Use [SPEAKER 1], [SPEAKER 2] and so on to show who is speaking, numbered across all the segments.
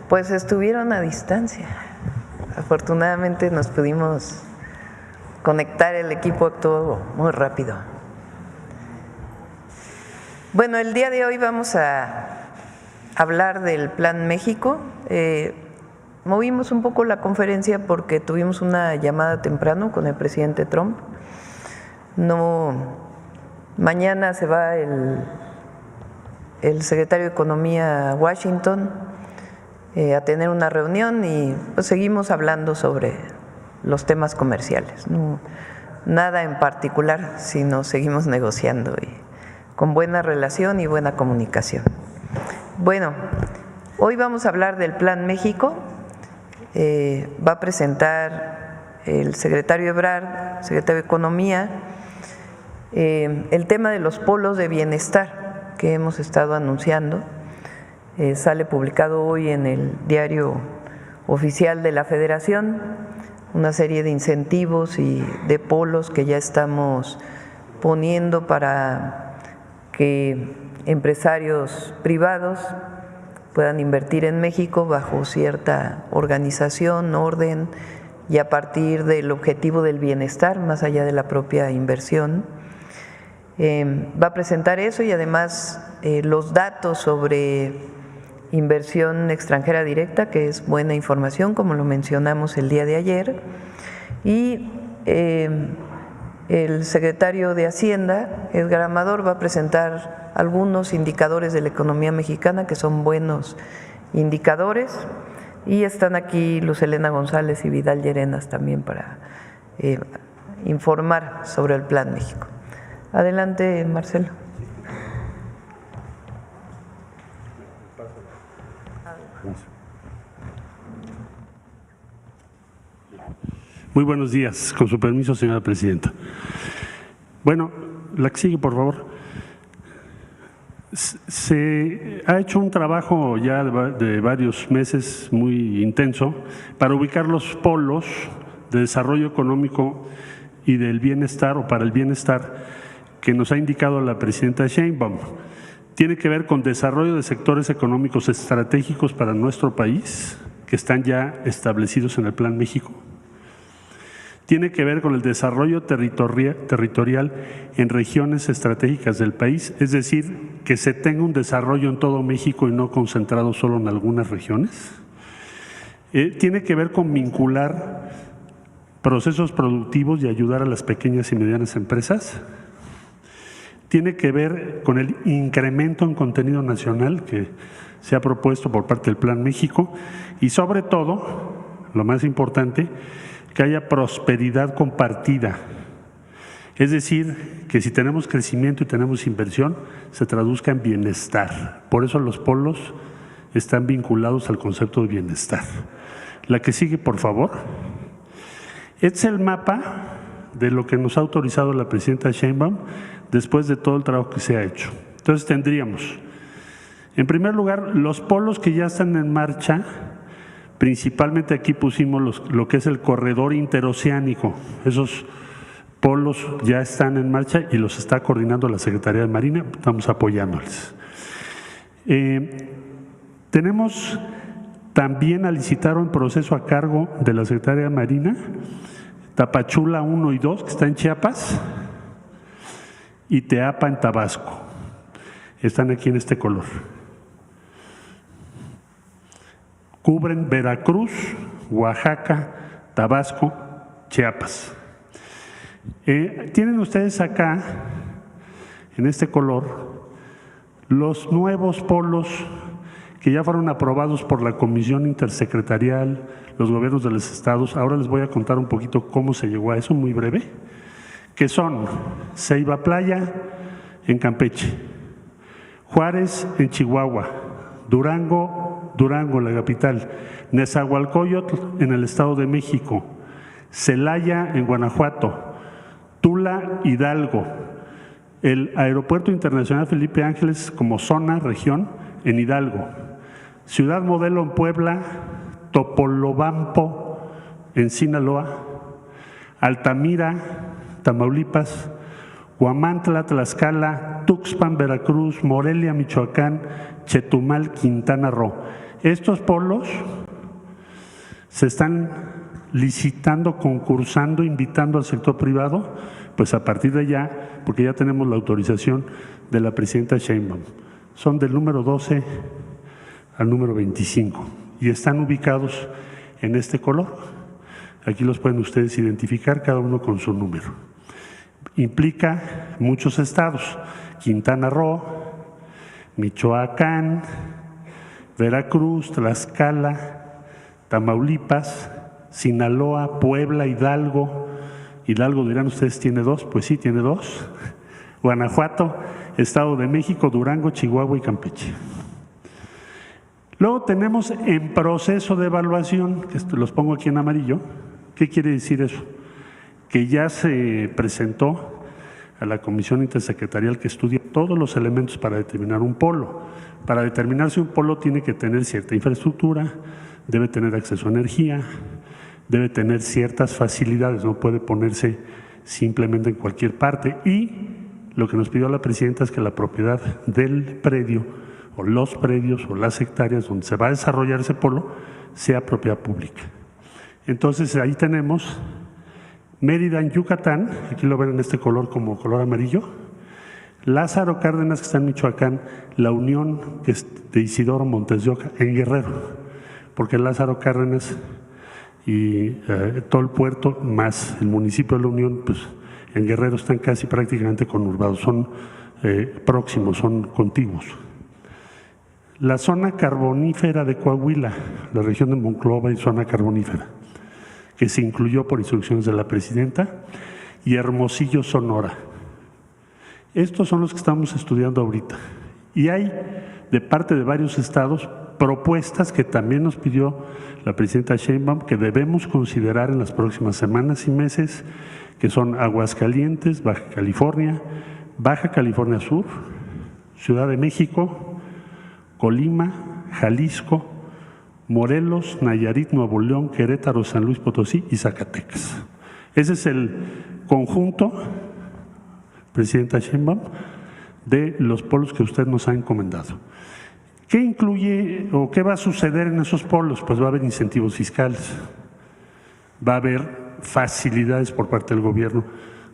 [SPEAKER 1] Pues estuvieron a distancia. Afortunadamente nos pudimos conectar, el equipo actuó muy rápido. Bueno, el día de hoy vamos a hablar del Plan México. Movimos un poco la conferencia porque tuvimos una llamada temprano con el presidente Trump. Mañana se va el secretario de Economía a Washington a tener una reunión y pues seguimos hablando sobre los temas comerciales. No, nada en particular, sino seguimos negociando y con buena relación y buena comunicación. Bueno, hoy vamos a hablar del Plan México. Va a presentar el secretario Ebrard, secretario de Economía, el tema de los polos de bienestar que hemos estado anunciando. Sale publicado hoy en el diario oficial de la Federación, una serie de incentivos y de polos que ya estamos poniendo para que empresarios privados puedan invertir en México bajo cierta organización, orden y a partir del objetivo del bienestar, más allá de la propia inversión. Va a presentar eso y además los datos sobre inversión extranjera directa, que es buena información, como lo mencionamos el día de ayer, y el secretario de Hacienda, Edgar Amador, va a presentar algunos indicadores de la economía mexicana que son buenos indicadores, y están aquí Luz Helena González y Vidal Llerenas también para informar sobre el Plan México. Adelante, Marcelo.
[SPEAKER 2] Muy buenos días, con su permiso, señora presidenta. Bueno, la que sigue, por favor. Se ha hecho un trabajo ya de varios meses muy intenso para ubicar los polos de desarrollo económico y del bienestar o para el bienestar que nos ha indicado la presidenta Sheinbaum. Tiene que ver con desarrollo de sectores económicos estratégicos para nuestro país, que están ya establecidos en el Plan México. Tiene que ver con el desarrollo territorial en regiones estratégicas del país, es decir, que se tenga un desarrollo en todo México y no concentrado solo en algunas regiones. Tiene que ver con vincular procesos productivos y ayudar a las pequeñas y medianas empresas. Tiene que ver con el incremento en contenido nacional que se ha propuesto por parte del Plan México y sobre todo, lo más importante, que haya prosperidad compartida. Es decir, que si tenemos crecimiento y tenemos inversión, se traduzca en bienestar. Por eso los polos están vinculados al concepto de bienestar. La que sigue, por favor. Este es el mapa de lo que nos ha autorizado la presidenta Sheinbaum después de todo el trabajo que se ha hecho. Entonces tendríamos, en primer lugar, los polos que ya están en marcha. Principalmente aquí pusimos lo que es el corredor interoceánico. Esos polos ya están en marcha y los está coordinando la Secretaría de Marina, estamos apoyándoles. Tenemos también a licitar un proceso a cargo de la Secretaría de Marina, Tapachula 1 y 2, que está en Chiapas, y Teapa en Tabasco. Están aquí en este color. Cubren Veracruz, Oaxaca, Tabasco, Chiapas. Tienen ustedes acá, en este color, los nuevos polos que ya fueron aprobados por la Comisión Intersecretarial, los gobiernos de los estados. Ahora les voy a contar un poquito cómo se llegó a eso, muy breve, que son Ceiba Playa en Campeche, Juárez en Chihuahua, Durango, la capital, Nezahualcóyotl en el Estado de México, Celaya en Guanajuato, Tula, Hidalgo, el Aeropuerto Internacional Felipe Ángeles como zona, región, en Hidalgo, Ciudad Modelo en Puebla, Topolobampo en Sinaloa, Altamira, Tamaulipas, Huamantla, Tlaxcala, Tuxpan, Veracruz, Morelia, Michoacán, Chetumal, Quintana Roo. Estos polos se están licitando, concursando, invitando al sector privado, pues a partir de ya, porque ya tenemos la autorización de la presidenta Sheinbaum. Son del número 12 al número 25 y están ubicados en este color. Aquí los pueden ustedes identificar, cada uno con su número. Implica muchos estados: Quintana Roo, Michoacán, Veracruz, Tlaxcala, Tamaulipas, Sinaloa, Puebla, Hidalgo. Hidalgo, dirán ustedes, ¿tiene dos? Pues sí, tiene dos. Guanajuato, Estado de México, Durango, Chihuahua y Campeche. Luego tenemos en proceso de evaluación, que los pongo aquí en amarillo. ¿Qué quiere decir eso? Que ya se presentó a la Comisión Intersecretarial que estudia todos los elementos para determinar un polo. Para determinar si un polo tiene que tener cierta infraestructura, debe tener acceso a energía, debe tener ciertas facilidades, no puede ponerse simplemente en cualquier parte. Y lo que nos pidió la presidenta es que la propiedad del predio o los predios o las hectáreas donde se va a desarrollar ese polo sea propiedad pública. Entonces ahí tenemos Mérida en Yucatán, aquí lo ven en este color como color amarillo, Lázaro Cárdenas, que está en Michoacán, La Unión, que es de Isidoro Montes de Oca, en Guerrero, porque Lázaro Cárdenas y todo el puerto más el municipio de La Unión, pues en Guerrero están casi prácticamente conurbados, son próximos, son contiguos. La zona carbonífera de Coahuila, la región de Monclova y zona carbonífera, que se incluyó por instrucciones de la presidenta, y Hermosillo, Sonora. Estos son los que estamos estudiando ahorita. Y hay de parte de varios estados propuestas que también nos pidió la presidenta Sheinbaum que debemos considerar en las próximas semanas y meses, que son Aguascalientes, Baja California Sur, Ciudad de México, Colima, Jalisco, Morelos, Nayarit, Nuevo León, Querétaro, San Luis Potosí y Zacatecas. Ese es el conjunto, presidenta Sheinbaum, de los polos que usted nos ha encomendado. ¿Qué incluye o qué va a suceder en esos polos? Pues va a haber incentivos fiscales, va a haber facilidades por parte del gobierno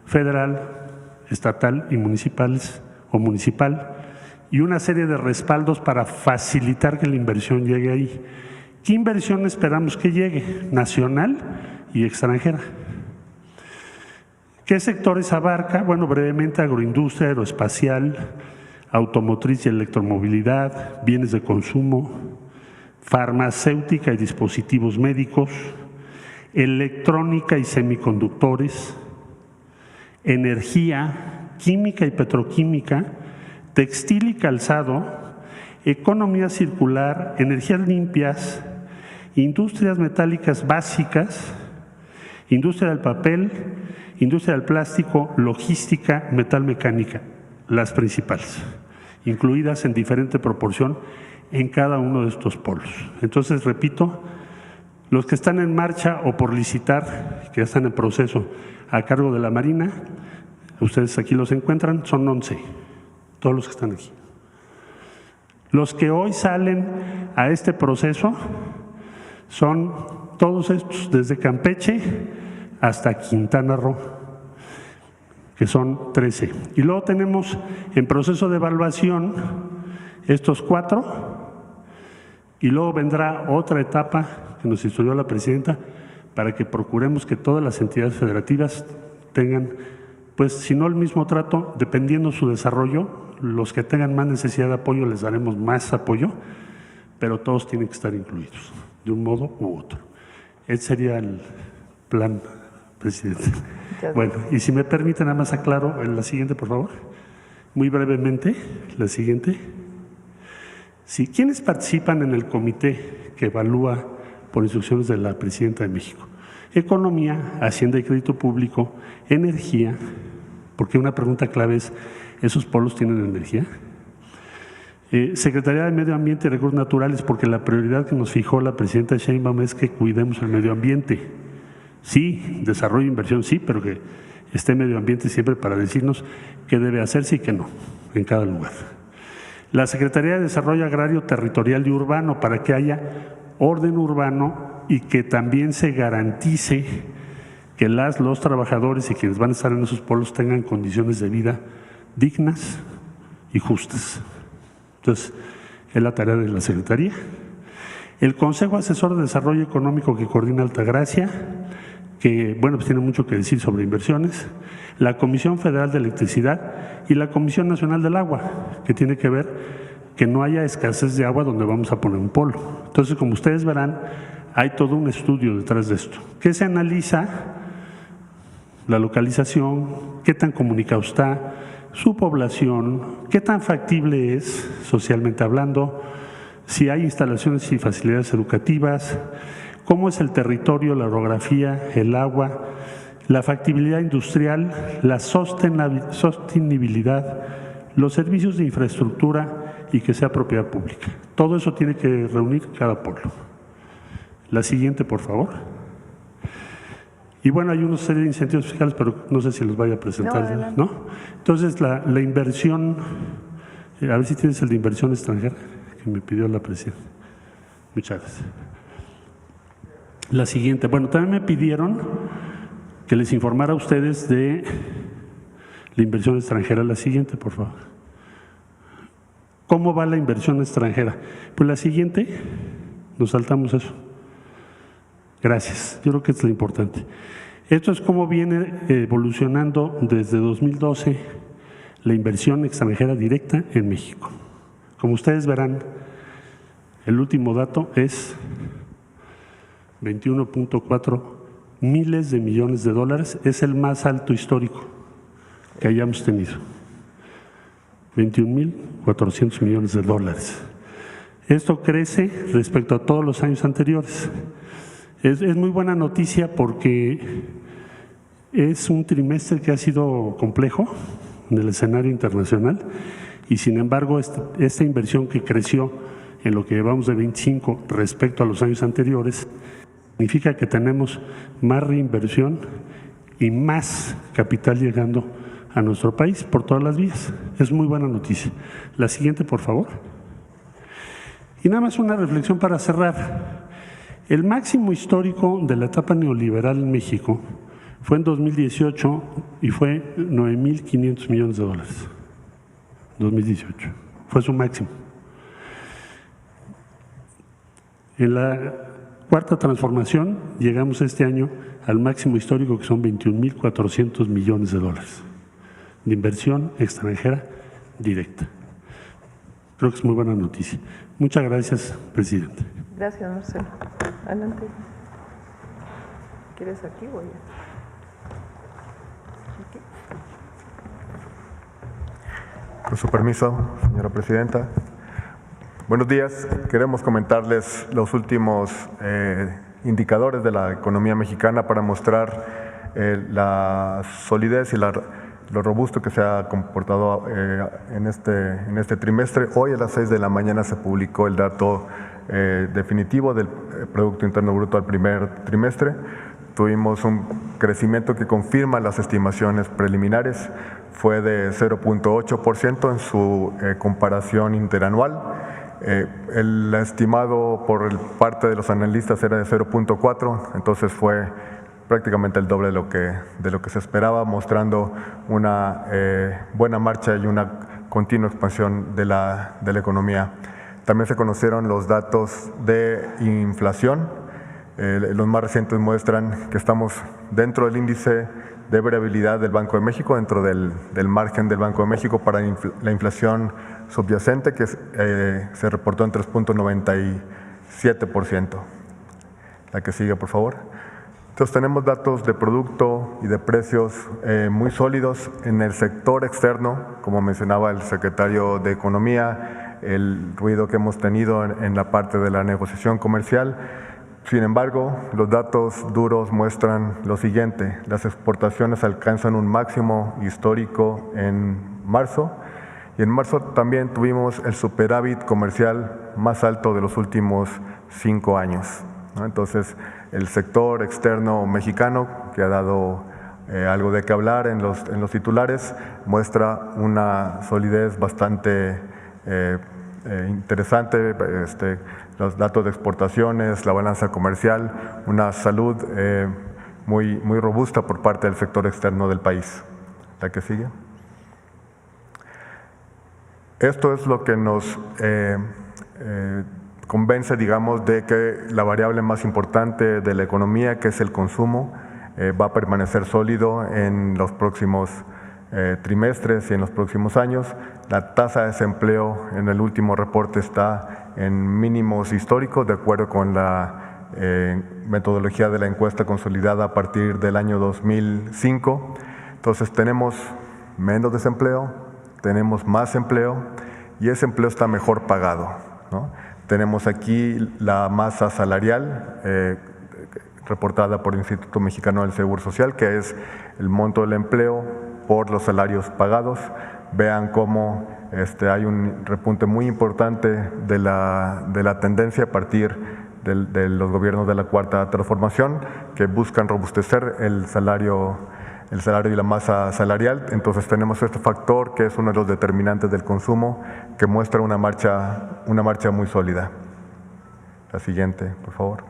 [SPEAKER 2] federal, estatal y municipales o municipal, y una serie de respaldos para facilitar que la inversión llegue ahí. ¿Qué inversión esperamos que llegue? Nacional y extranjera. ¿Qué sectores abarca? Bueno, brevemente, agroindustria, aeroespacial, automotriz y electromovilidad, bienes de consumo, farmacéutica y dispositivos médicos, electrónica y semiconductores, energía, química y petroquímica, textil y calzado, economía circular, energías limpias, industrias metálicas básicas, industria del papel, industria del plástico, logística, metalmecánica, las principales, incluidas en diferente proporción en cada uno de estos polos. Entonces, repito, los que están en marcha o por licitar, que ya están en proceso a cargo de la Marina, ustedes aquí los encuentran, son 11, todos los que están aquí. Los que hoy salen a este proceso son todos estos, desde Campeche hasta Quintana Roo, que son 13. Y luego tenemos en proceso de evaluación estos 4, y luego vendrá otra etapa que nos instruyó la presidenta para que procuremos que todas las entidades federativas tengan, pues si no el mismo trato, dependiendo su desarrollo, los que tengan más necesidad de apoyo les daremos más apoyo, pero todos tienen que estar incluidos, de un modo u otro. Ese sería el plan, presidente. Bueno, y si me permite, nada más aclaro en la siguiente, por favor. Muy brevemente, la siguiente. Sí, ¿quiénes participan en el comité que evalúa por instrucciones de la presidenta de México? Economía, Hacienda y Crédito Público, Energía, porque una pregunta clave es, ¿esos polos tienen energía? Secretaría de Medio Ambiente y Recursos Naturales, porque la prioridad que nos fijó la presidenta Sheinbaum es que cuidemos el medio ambiente. Sí, desarrollo e inversión, sí, pero que esté medio ambiente siempre para decirnos qué debe hacerse y qué no en cada lugar. La Secretaría de Desarrollo Agrario, Territorial y Urbano, para que haya orden urbano y que también se garantice que los trabajadores y quienes van a estar en esos polos tengan condiciones de vida dignas y justas. Entonces, es la tarea de la Secretaría. El Consejo Asesor de Desarrollo Económico que coordina Altagracia, que bueno, pues tiene mucho que decir sobre inversiones, la Comisión Federal de Electricidad y la Comisión Nacional del Agua, que tiene que ver que no haya escasez de agua donde vamos a poner un polo. Entonces, como ustedes verán, hay todo un estudio detrás de esto, que se analiza la localización, qué tan comunicado está, su población, qué tan factible es socialmente hablando, si hay instalaciones y facilidades educativas, cómo es el territorio, la orografía, el agua, la factibilidad industrial, la sostenibilidad, los servicios de infraestructura y que sea propiedad pública. Todo eso tiene que reunir cada polo. La siguiente, por favor. Y bueno, hay una serie de incentivos fiscales, pero no sé si los vaya a presentar, ¿no? Entonces, la inversión, a ver si tienes el de inversión extranjera, que me pidió la presidenta. Muchas gracias. La siguiente, bueno, también me pidieron que les informara a ustedes de la inversión extranjera. La siguiente, por favor. ¿Cómo va la inversión extranjera? Pues la siguiente, nos saltamos eso. Gracias, yo creo que es lo importante. Esto es cómo viene evolucionando desde 2012 la inversión extranjera directa en México. Como ustedes verán, el último dato es 21.4 miles de millones de dólares, es el más alto histórico que hayamos tenido. 21.400 millones de dólares. Esto crece respecto a todos los años anteriores. Es muy buena noticia porque es un trimestre que ha sido complejo en el escenario internacional y sin embargo esta inversión que creció en lo que llevamos de 25 respecto a los años anteriores significa que tenemos más reinversión y más capital llegando a nuestro país por todas las vías. Es muy buena noticia. La siguiente, por favor. Y nada más una reflexión para cerrar. El máximo histórico de la etapa neoliberal en México fue en 2018 y fue 9.500 millones de dólares. 2018. Fue su máximo. En la cuarta transformación llegamos este año al máximo histórico que son 21.400 millones de dólares de inversión extranjera directa. Creo que es muy buena noticia. Muchas gracias, presidente.
[SPEAKER 1] Gracias, Marcelo. Adelante. ¿Quieres aquí o allá?
[SPEAKER 3] Con su permiso, señora presidenta. Buenos días. Queremos comentarles los últimos indicadores de la economía mexicana para mostrar la solidez y lo robusto que se ha comportado en este trimestre. Hoy a las 6 de la mañana se publicó el dato definitivo del Producto Interno Bruto al primer trimestre. Tuvimos un crecimiento que confirma las estimaciones preliminares, fue de 0.8% en su comparación interanual. El estimado por parte de los analistas era de 0.4, entonces fue prácticamente el doble de lo que se esperaba, mostrando una buena marcha y una continua expansión de la economía. También se conocieron los datos de inflación. Los más recientes muestran que estamos dentro del índice de variabilidad del Banco de México, dentro del margen del Banco de México para la inflación subyacente, que se reportó en 3.97%. La que sigue, por favor. Entonces tenemos datos de producto y de precios muy sólidos en el sector externo, como mencionaba el secretario de Economía, el ruido que hemos tenido en la parte de la negociación comercial. Sin embargo, los datos duros muestran lo siguiente: las exportaciones alcanzan un máximo histórico en marzo, y en marzo también tuvimos el superávit comercial más alto de los últimos 5 años, ¿no? Entonces, el sector externo mexicano, que ha dado algo de qué hablar en los titulares, muestra una solidez bastante interesante, los datos de exportaciones, la balanza comercial, una salud muy robusta por parte del sector externo del país. La que sigue. Esto es lo que nos convence, digamos, de que la variable más importante de la economía, que es el consumo, va a permanecer sólido en los próximos trimestres y en los próximos años. La tasa de desempleo en el último reporte está en mínimos históricos, de acuerdo con la metodología de la encuesta consolidada a partir del año 2005. Entonces tenemos menos desempleo, tenemos más empleo y ese empleo está mejor pagado, ¿no? Tenemos aquí la masa salarial reportada por el Instituto Mexicano del Seguro Social, que es el monto del empleo por los salarios pagados. Vean cómo hay un repunte muy importante de la tendencia a partir de los gobiernos de la Cuarta Transformación, que buscan robustecer el salario y la masa salarial. Entonces tenemos este factor que es uno de los determinantes del consumo, que muestra una marcha muy sólida. La siguiente, por favor.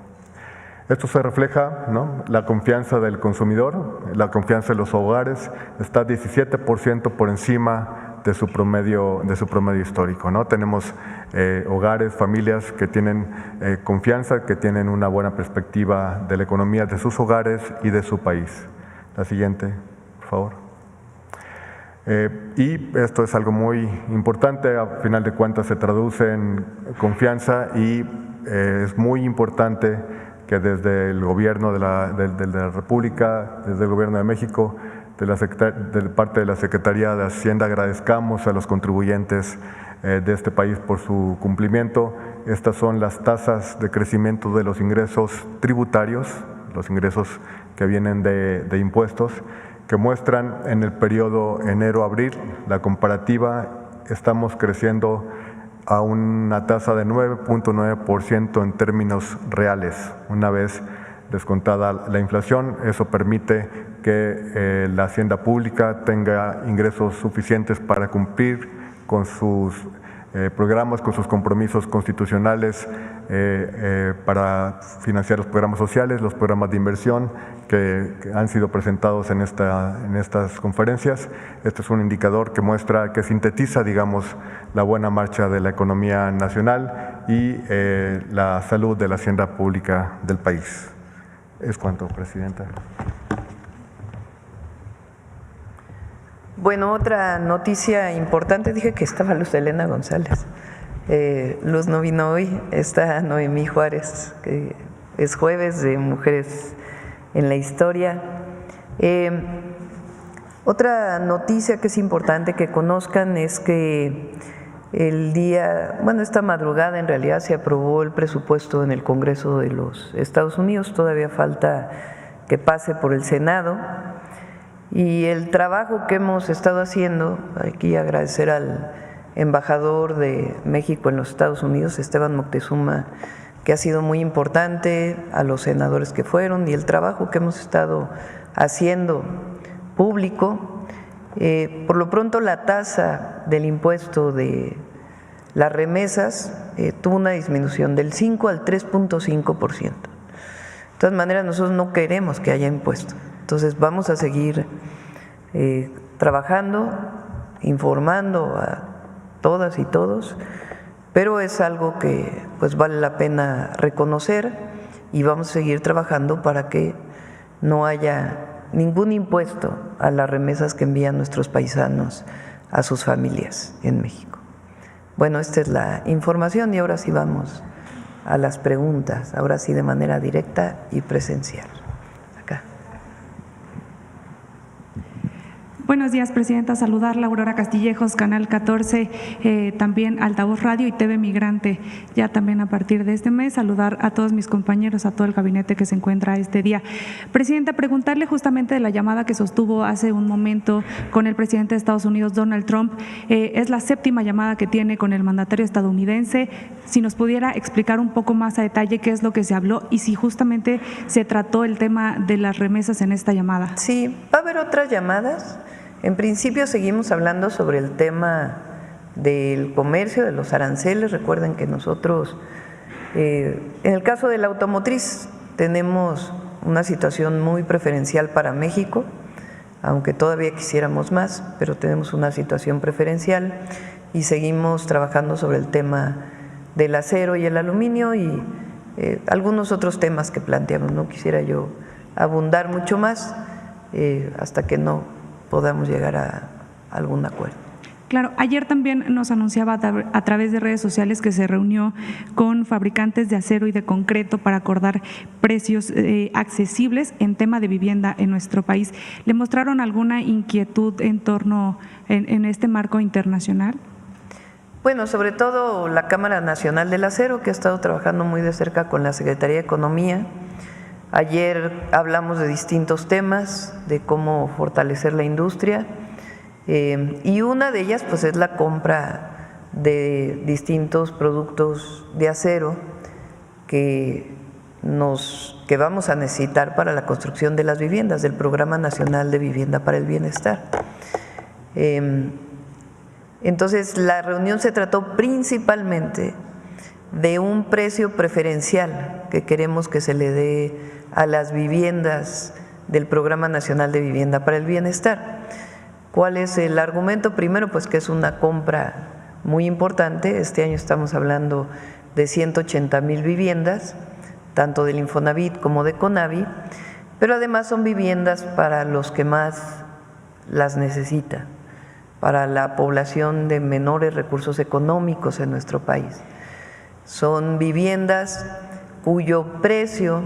[SPEAKER 3] Esto se refleja, ¿no? La confianza del consumidor, la confianza de los hogares está 17% por encima de su promedio histórico, ¿no? Tenemos hogares, familias que tienen confianza, que tienen una buena perspectiva de la economía de sus hogares y de su país. La siguiente, por favor. Y esto es algo muy importante, a final de cuentas se traduce en confianza y es muy importante que desde el gobierno de la República, desde el gobierno de México, de parte de la Secretaría de Hacienda, agradezcamos a los contribuyentes de este país por su cumplimiento. Estas son las tasas de crecimiento de los ingresos tributarios, los ingresos que vienen de impuestos, que muestran en el periodo enero-abril, la comparativa, estamos creciendo a una tasa de 9.9% en términos reales, una vez descontada la inflación. Eso permite que la hacienda pública tenga ingresos suficientes para cumplir con sus programas, con sus compromisos constitucionales para financiar los programas sociales, los programas de inversión que han sido presentados en estas conferencias. Este es un indicador que muestra, que sintetiza, digamos, la buena marcha de la economía nacional y la salud de la hacienda pública del país. Es cuanto, Presidenta.
[SPEAKER 1] Bueno, otra noticia importante, dije que estaba Luz Helena González. Luz no vino hoy, está Noemí Juárez, que es jueves de Mujeres en la Historia. Otra noticia que es importante que conozcan es que esta madrugada en realidad se aprobó el presupuesto en el Congreso de los Estados Unidos, todavía falta que pase por el Senado. Y el trabajo que hemos estado haciendo, aquí agradecer al embajador de México en los Estados Unidos, Esteban Moctezuma, que ha sido muy importante, a los senadores que fueron, y el trabajo que hemos estado haciendo público. Por lo pronto la tasa del impuesto de las remesas tuvo una disminución del 5 al 3.5%. De todas maneras, nosotros no queremos que haya impuesto. Entonces vamos a seguir trabajando, informando a todas y todos, pero es algo que pues vale la pena reconocer y vamos a seguir trabajando para que no haya ningún impuesto a las remesas que envían nuestros paisanos a sus familias en México. Bueno, esta es la información y ahora sí vamos a las preguntas, ahora sí de manera directa y presencial.
[SPEAKER 4] Buenos días, Presidenta. Saludarla, Aurora Castillejos, Canal 14, también Altavoz Radio y TV Migrante. Ya también a partir de este mes, saludar a todos mis compañeros, a todo el gabinete que se encuentra este día. Presidenta, preguntarle justamente de la llamada que sostuvo hace un momento con el presidente de Estados Unidos, Donald Trump. Es la 7ª llamada que tiene con el mandatario estadounidense. Si nos pudiera explicar un poco más a detalle qué es lo que se habló y si justamente se trató el tema de las remesas en esta llamada.
[SPEAKER 1] Sí, va a haber otras llamadas. En principio seguimos hablando sobre el tema del comercio, de los aranceles. Recuerden que nosotros, en el caso de la automotriz, tenemos una situación muy preferencial para México, aunque todavía quisiéramos más, pero tenemos una situación preferencial y seguimos trabajando sobre el tema del acero y el aluminio y algunos otros temas que planteamos. No quisiera yo abundar mucho más hasta que no podamos llegar a algún acuerdo.
[SPEAKER 4] Claro, ayer también nos anunciaba a través de redes sociales que se reunió con fabricantes de acero y de concreto para acordar precios accesibles en tema de vivienda en nuestro país. ¿Le mostraron alguna inquietud en torno en este marco internacional?
[SPEAKER 1] Bueno, sobre todo la Cámara Nacional del Acero, que ha estado trabajando muy de cerca con la Secretaría de Economía. Ayer hablamos de distintos temas, de cómo fortalecer la industria y una de ellas pues es la compra de distintos productos de acero que vamos a necesitar para la construcción de las viviendas, del Programa Nacional de Vivienda para el Bienestar. Entonces la reunión se trató principalmente de un precio preferencial que queremos que se le dé a las viviendas del Programa Nacional de Vivienda para el Bienestar. ¿Cuál es el argumento? Primero, pues que es una compra muy importante. Este año estamos hablando de 180,000 viviendas, tanto del Infonavit como de Conavi, pero además son viviendas para los que más las necesitan, para la población de menores recursos económicos en nuestro país. Son viviendas cuyo precio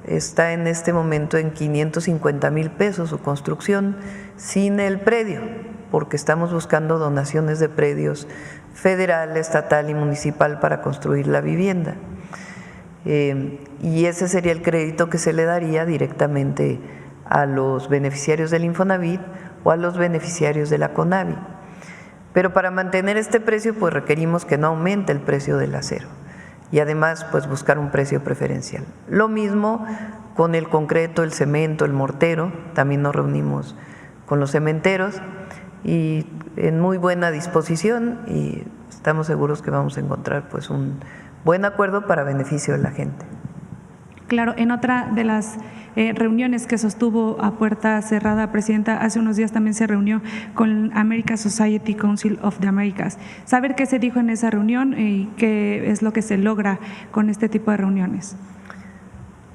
[SPEAKER 1] está en este momento en 550,000 pesos su construcción sin el predio, porque estamos buscando donaciones de predios federal, estatal y municipal para construir la vivienda. Y ese sería el crédito que se le daría directamente a los beneficiarios del Infonavit o a los beneficiarios de la Conavi. Pero para mantener este precio pues requerimos que no aumente el precio del acero y además pues buscar un precio preferencial. Lo mismo con el concreto, el cemento, el mortero. También nos reunimos con los cementeros y en muy buena disposición y estamos seguros que vamos a encontrar pues un buen acuerdo para beneficio de la gente.
[SPEAKER 4] Claro, en otra de las reuniones que sostuvo a puerta cerrada, Presidenta, hace unos días también se reunió con American Society Council of the Americas. Saber qué se dijo en esa reunión y qué es lo que se logra con este tipo de reuniones.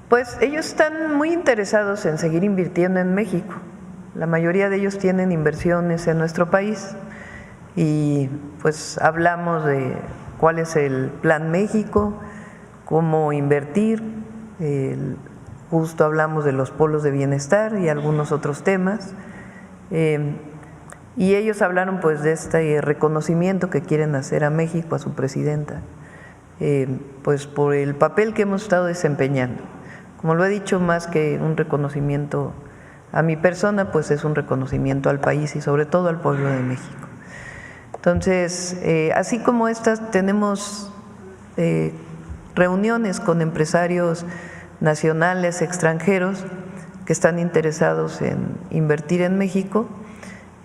[SPEAKER 1] Pues ellos están muy interesados en seguir invirtiendo en México. La mayoría de ellos tienen inversiones en nuestro país y pues hablamos de cuál es el Plan México, cómo invertir. Justo hablamos de los polos de bienestar y algunos otros temas y ellos hablaron pues de este reconocimiento que quieren hacer a México, a su presidenta, pues por el papel que hemos estado desempeñando. Como lo he dicho, más que un reconocimiento a mi persona, pues es un reconocimiento al país y sobre todo al pueblo de México. Entonces, así como estas, tenemos reuniones con empresarios nacionales, extranjeros, que están interesados en invertir en México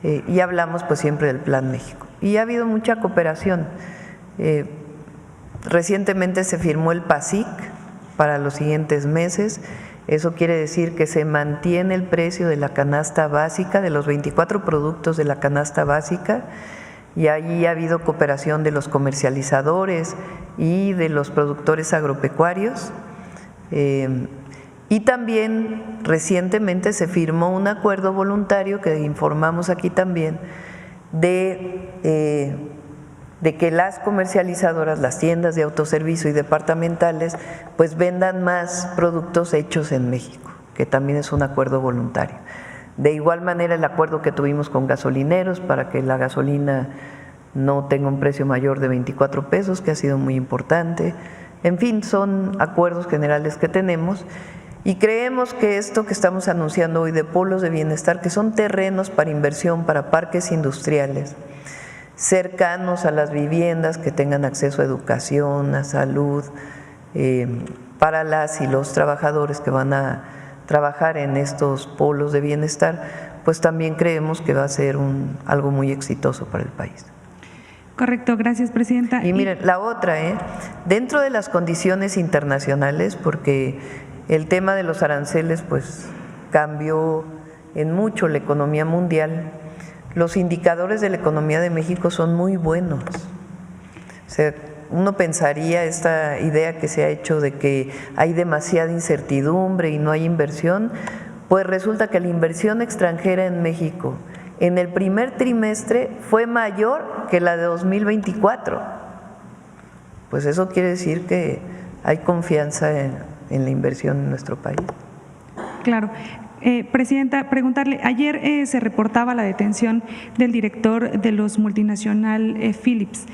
[SPEAKER 1] y hablamos pues siempre del Plan México. Y ha habido mucha cooperación. Recientemente se firmó el PASIC para los siguientes meses. Eso quiere decir que se mantiene el precio de la canasta básica, de los 24 productos de la canasta básica, y ahí ha habido cooperación de los comercializadores y de los productores agropecuarios. Y también recientemente se firmó un acuerdo voluntario que informamos aquí también de que las comercializadoras, las tiendas de autoservicio y departamentales pues vendan más productos hechos en México, que también es un acuerdo voluntario. De igual manera, el acuerdo que tuvimos con gasolineros para que la gasolina no tenga un precio mayor de 24 pesos, que ha sido muy importante. En fin, son acuerdos generales que tenemos y creemos que esto que estamos anunciando hoy de polos de bienestar, que son terrenos para inversión, para parques industriales, cercanos a las viviendas, que tengan acceso a educación, a salud, para las y los trabajadores que van a trabajar en estos polos de bienestar, pues también creemos que va a ser algo muy exitoso para el país.
[SPEAKER 4] Correcto, gracias, presidenta.
[SPEAKER 1] Y miren, la otra, dentro de las condiciones internacionales, porque el tema de los aranceles pues cambió en mucho la economía mundial, los indicadores de la economía de México son muy buenos. O sea, uno pensaría esta idea que se ha hecho de que hay demasiada incertidumbre y no hay inversión, pues resulta que la inversión extranjera en México en el primer trimestre fue mayor que la de 2024. Pues eso quiere decir que hay confianza en la inversión en nuestro país.
[SPEAKER 4] Claro. Presidenta, preguntarle, ayer se reportaba la detención del director de los multinacional Philips.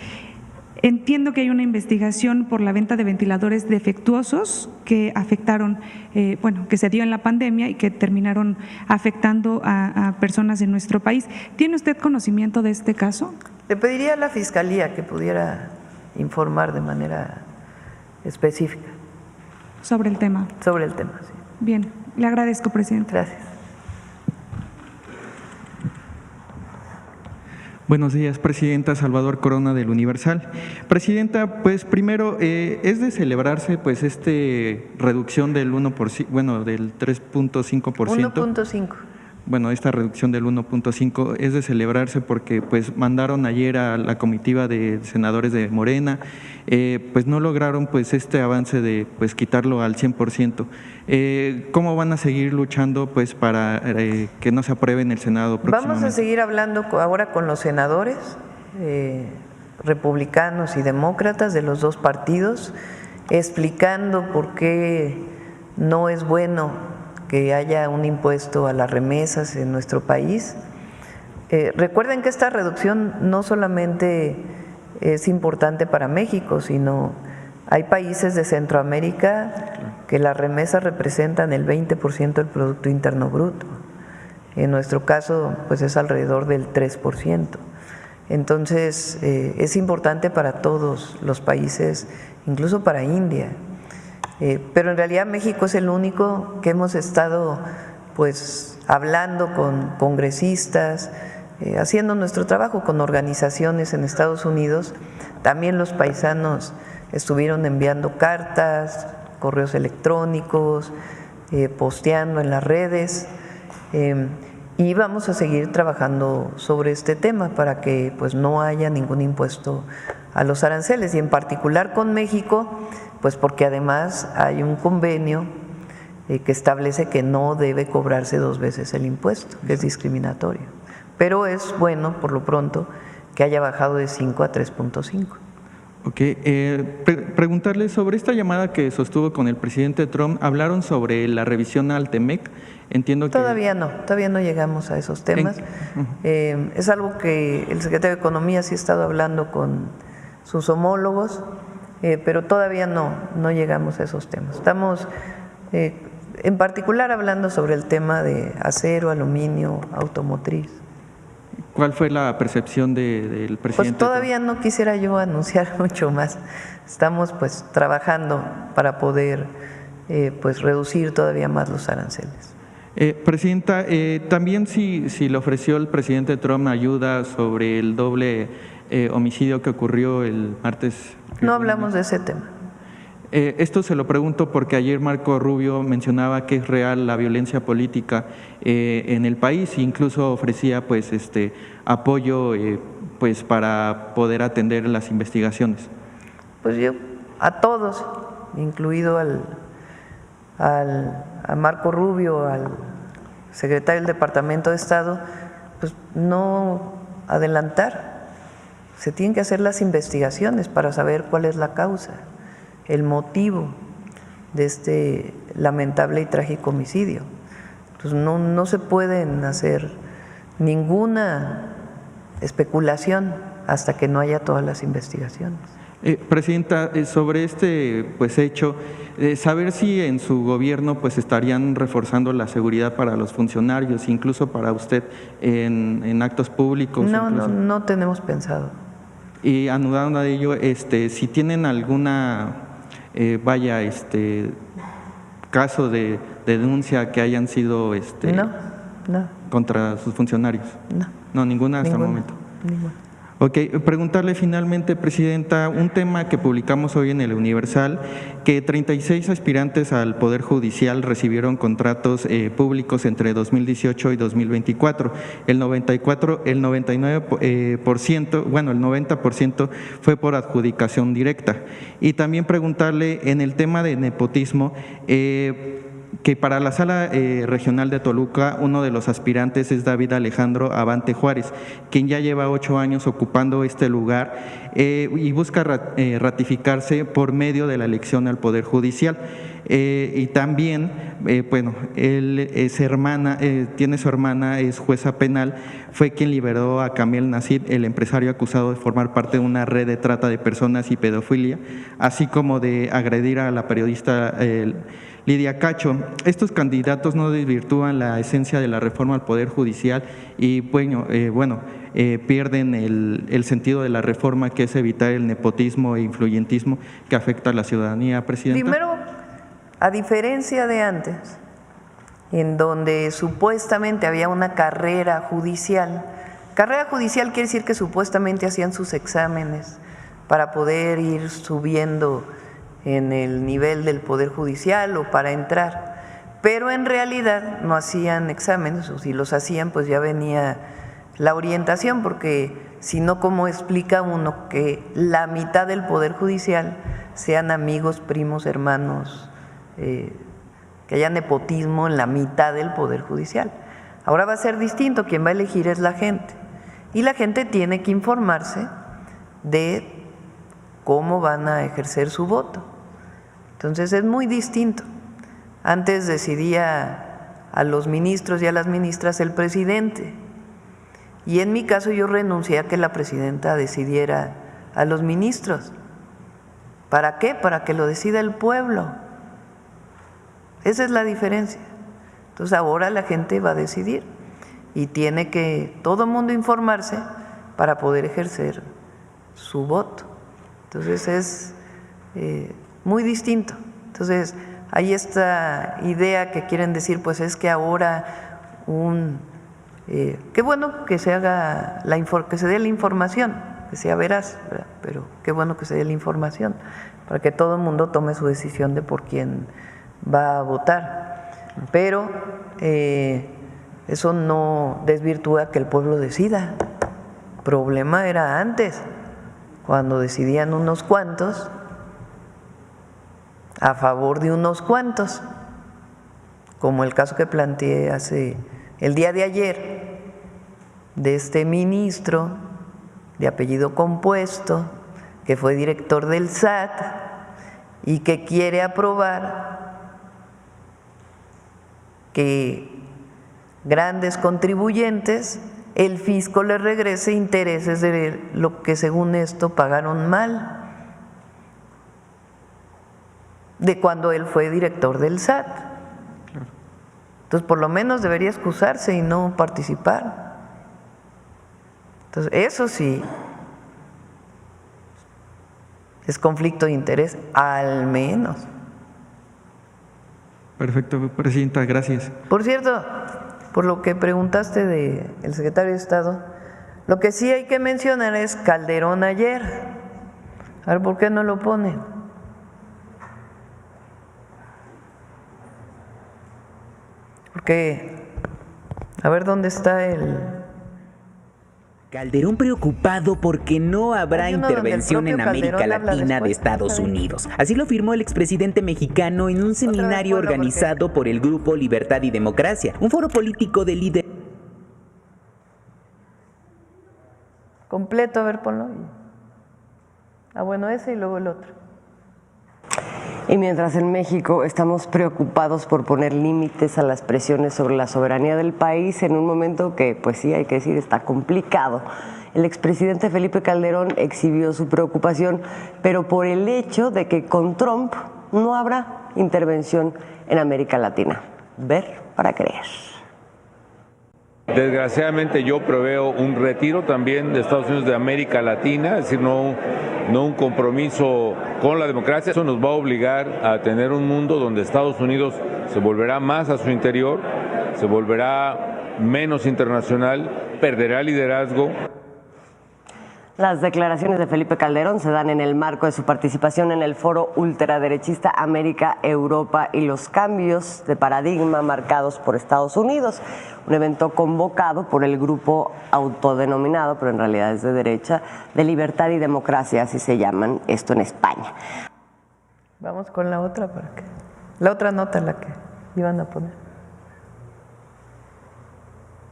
[SPEAKER 4] Entiendo que hay una investigación por la venta de ventiladores defectuosos que afectaron, que se dio en la pandemia y que terminaron afectando a personas en nuestro país. ¿Tiene usted conocimiento de este caso?
[SPEAKER 1] Le pediría a la Fiscalía que pudiera informar de manera específica.
[SPEAKER 4] Sobre el tema.
[SPEAKER 1] Sobre el tema, sí.
[SPEAKER 4] Bien, le agradezco, presidenta.
[SPEAKER 1] Gracias.
[SPEAKER 5] Buenos días, presidenta. Salvador Corona del Universal. Presidenta, pues primero es de celebrarse pues reducción del 1%, del 3.5%.
[SPEAKER 1] 1.5.
[SPEAKER 5] Bueno, esta reducción del 1.5 es de celebrarse porque pues mandaron ayer a la comitiva de senadores de Morena, pues no lograron pues este avance de pues quitarlo al 100%. ¿Cómo van a seguir luchando pues para que no se apruebe en el Senado próximamente?
[SPEAKER 1] Vamos a seguir hablando ahora con los senadores republicanos y demócratas de los dos partidos, explicando por qué no es bueno que haya un impuesto a las remesas en nuestro país. Recuerden que esta reducción no solamente es importante para México, sino hay países de Centroamérica que las remesas representan el 20% del Producto Interno Bruto. En nuestro caso, pues es alrededor del 3%. Entonces, es importante para todos los países, incluso para India. Pero en realidad México es el único que hemos estado pues hablando con congresistas, haciendo nuestro trabajo con organizaciones en Estados Unidos. También los paisanos estuvieron enviando cartas, correos electrónicos, posteando en las redes, y vamos a seguir trabajando sobre este tema para que pues no haya ningún impuesto a los aranceles, y en particular con México, pues porque además hay un convenio que establece que no debe cobrarse 2 veces el impuesto, que es discriminatorio. Pero es bueno, por lo pronto, que haya bajado de 5 a 3.5.
[SPEAKER 5] Ok, preguntarle sobre esta llamada que sostuvo con el presidente Trump. ¿Hablaron sobre la revisión al TEMEC? Entiendo que…
[SPEAKER 1] Todavía no llegamos a esos temas. Es algo que el secretario de Economía sí ha estado hablando con sus homólogos, pero todavía no llegamos a esos temas. Estamos en particular hablando sobre el tema de acero, aluminio, automotriz.
[SPEAKER 5] ¿Cuál fue la percepción del presidente?
[SPEAKER 1] Pues todavía no quisiera yo anunciar mucho más. Estamos pues trabajando para poder pues reducir todavía más los aranceles.
[SPEAKER 5] Presidenta, también si le ofreció el presidente Trump ayuda sobre el doble homicidio que ocurrió el martes.
[SPEAKER 1] No hablamos de ese tema.
[SPEAKER 5] Esto se lo pregunto porque ayer Marco Rubio mencionaba que es real la violencia política en el país, e incluso ofrecía pues apoyo pues para poder atender las investigaciones.
[SPEAKER 1] Pues yo a todos, incluido a Marco Rubio, al secretario del Departamento de Estado, pues no adelantar. Se tienen que hacer las investigaciones para saber cuál es la causa, el motivo de este lamentable y trágico homicidio. Entonces no se pueden hacer ninguna especulación hasta que no haya todas las investigaciones.
[SPEAKER 5] Presidenta, sobre este hecho, saber si en su gobierno estarían reforzando la seguridad para los funcionarios, incluso para usted en actos públicos.
[SPEAKER 1] No tenemos pensado.
[SPEAKER 5] Y anudando a ello, si tienen alguna caso de denuncia que hayan sido
[SPEAKER 1] No.
[SPEAKER 5] contra sus funcionarios. No, ninguna hasta el momento.
[SPEAKER 1] Ninguna.
[SPEAKER 5] Ok, preguntarle finalmente, Presidenta, un tema que publicamos hoy en el Universal, que 36 aspirantes al Poder Judicial recibieron contratos públicos entre 2018 y 2024. El 90% fue por adjudicación directa. Y también preguntarle en el tema de nepotismo, que para la Sala Regional de Toluca, uno de los aspirantes es David Alejandro Abante Juárez, quien ya lleva 8 años ocupando este lugar y busca ratificarse por medio de la elección al Poder Judicial. Y también, él es tiene su hermana, es jueza penal, fue quien liberó a Kamel Nasib, el empresario acusado de formar parte de una red de trata de personas y pedofilia, así como de agredir a la periodista Lidia Cacho. Estos candidatos no desvirtúan la esencia de la reforma al Poder Judicial y pierden el sentido de la reforma, que es evitar el nepotismo e influyentismo que afecta a la ciudadanía, Presidenta.
[SPEAKER 1] Primero, a diferencia de antes, en donde supuestamente había una carrera judicial quiere decir que supuestamente hacían sus exámenes para poder ir subiendo en el nivel del Poder Judicial o para entrar, pero en realidad no hacían exámenes, o si los hacían pues ya venía la orientación, porque si no, ¿cómo explica uno que la mitad del Poder Judicial sean amigos, primos, hermanos, que haya nepotismo en la mitad del Poder Judicial? Ahora va a ser distinto, quien va a elegir es la gente, y la gente tiene que informarse de cómo van a ejercer su voto. Entonces es muy distinto. Antes decidía a los ministros y a las ministras el presidente, y en mi caso yo renuncié a que la presidenta decidiera a los ministros. ¿Para qué? Para que lo decida el pueblo. Esa es la diferencia. Entonces ahora la gente va a decidir y tiene que todo el mundo informarse para poder ejercer su voto. Entonces es muy distinto. Entonces hay esta idea que quieren decir, pues es que ahora qué bueno que se haga que se dé la información, que sea veraz, ¿verdad? Pero qué bueno que se dé la información para que todo el mundo tome su decisión de por quién va a votar. Pero eso no desvirtúa que el pueblo decida. El problema era antes, cuando decidían unos cuantos a favor de unos cuantos, como el caso que planteé el día de ayer de este ministro de apellido compuesto que fue director del SAT y que quiere aprobar que grandes contribuyentes, el fisco les regrese intereses de lo que según esto pagaron mal de cuando él fue director del SAT. Entonces, por lo menos debería excusarse y no participar. Entonces, eso sí es conflicto de interés, al menos.
[SPEAKER 5] Perfecto, Presidenta, gracias.
[SPEAKER 1] Por cierto, por lo que preguntaste del secretario de Estado, lo que sí hay que mencionar es Calderón ayer. A ver, ¿por qué no lo ponen? Porque, a ver dónde está el…
[SPEAKER 6] Calderón preocupado porque no habrá intervención en América Latina de Estados Unidos. Así lo afirmó el expresidente mexicano en un seminario organizado por el Grupo Libertad y Democracia, un foro político de líderes.
[SPEAKER 1] Completo, a ver, ponlo. Ah, bueno, ese y luego el otro.
[SPEAKER 7] Y mientras en México estamos preocupados por poner límites a las presiones sobre la soberanía del país en un momento que, pues sí, hay que decir, está complicado. El expresidente Felipe Calderón exhibió su preocupación, pero por el hecho de que con Trump no habrá intervención en América Latina. Ver para creer.
[SPEAKER 8] Desgraciadamente yo preveo un retiro también de Estados Unidos de América Latina, es decir, no un compromiso con la democracia. Eso nos va a obligar a tener un mundo donde Estados Unidos se volverá más a su interior, se volverá menos internacional, perderá liderazgo.
[SPEAKER 7] Las declaraciones de Felipe Calderón se dan en el marco de su participación en el foro ultraderechista América, Europa y los cambios de paradigma marcados por Estados Unidos, un evento convocado por el grupo autodenominado, pero en realidad es de derecha, de Libertad y Democracia, así se llaman, esto en España.
[SPEAKER 1] Vamos con la otra, la otra nota, la que iban a poner.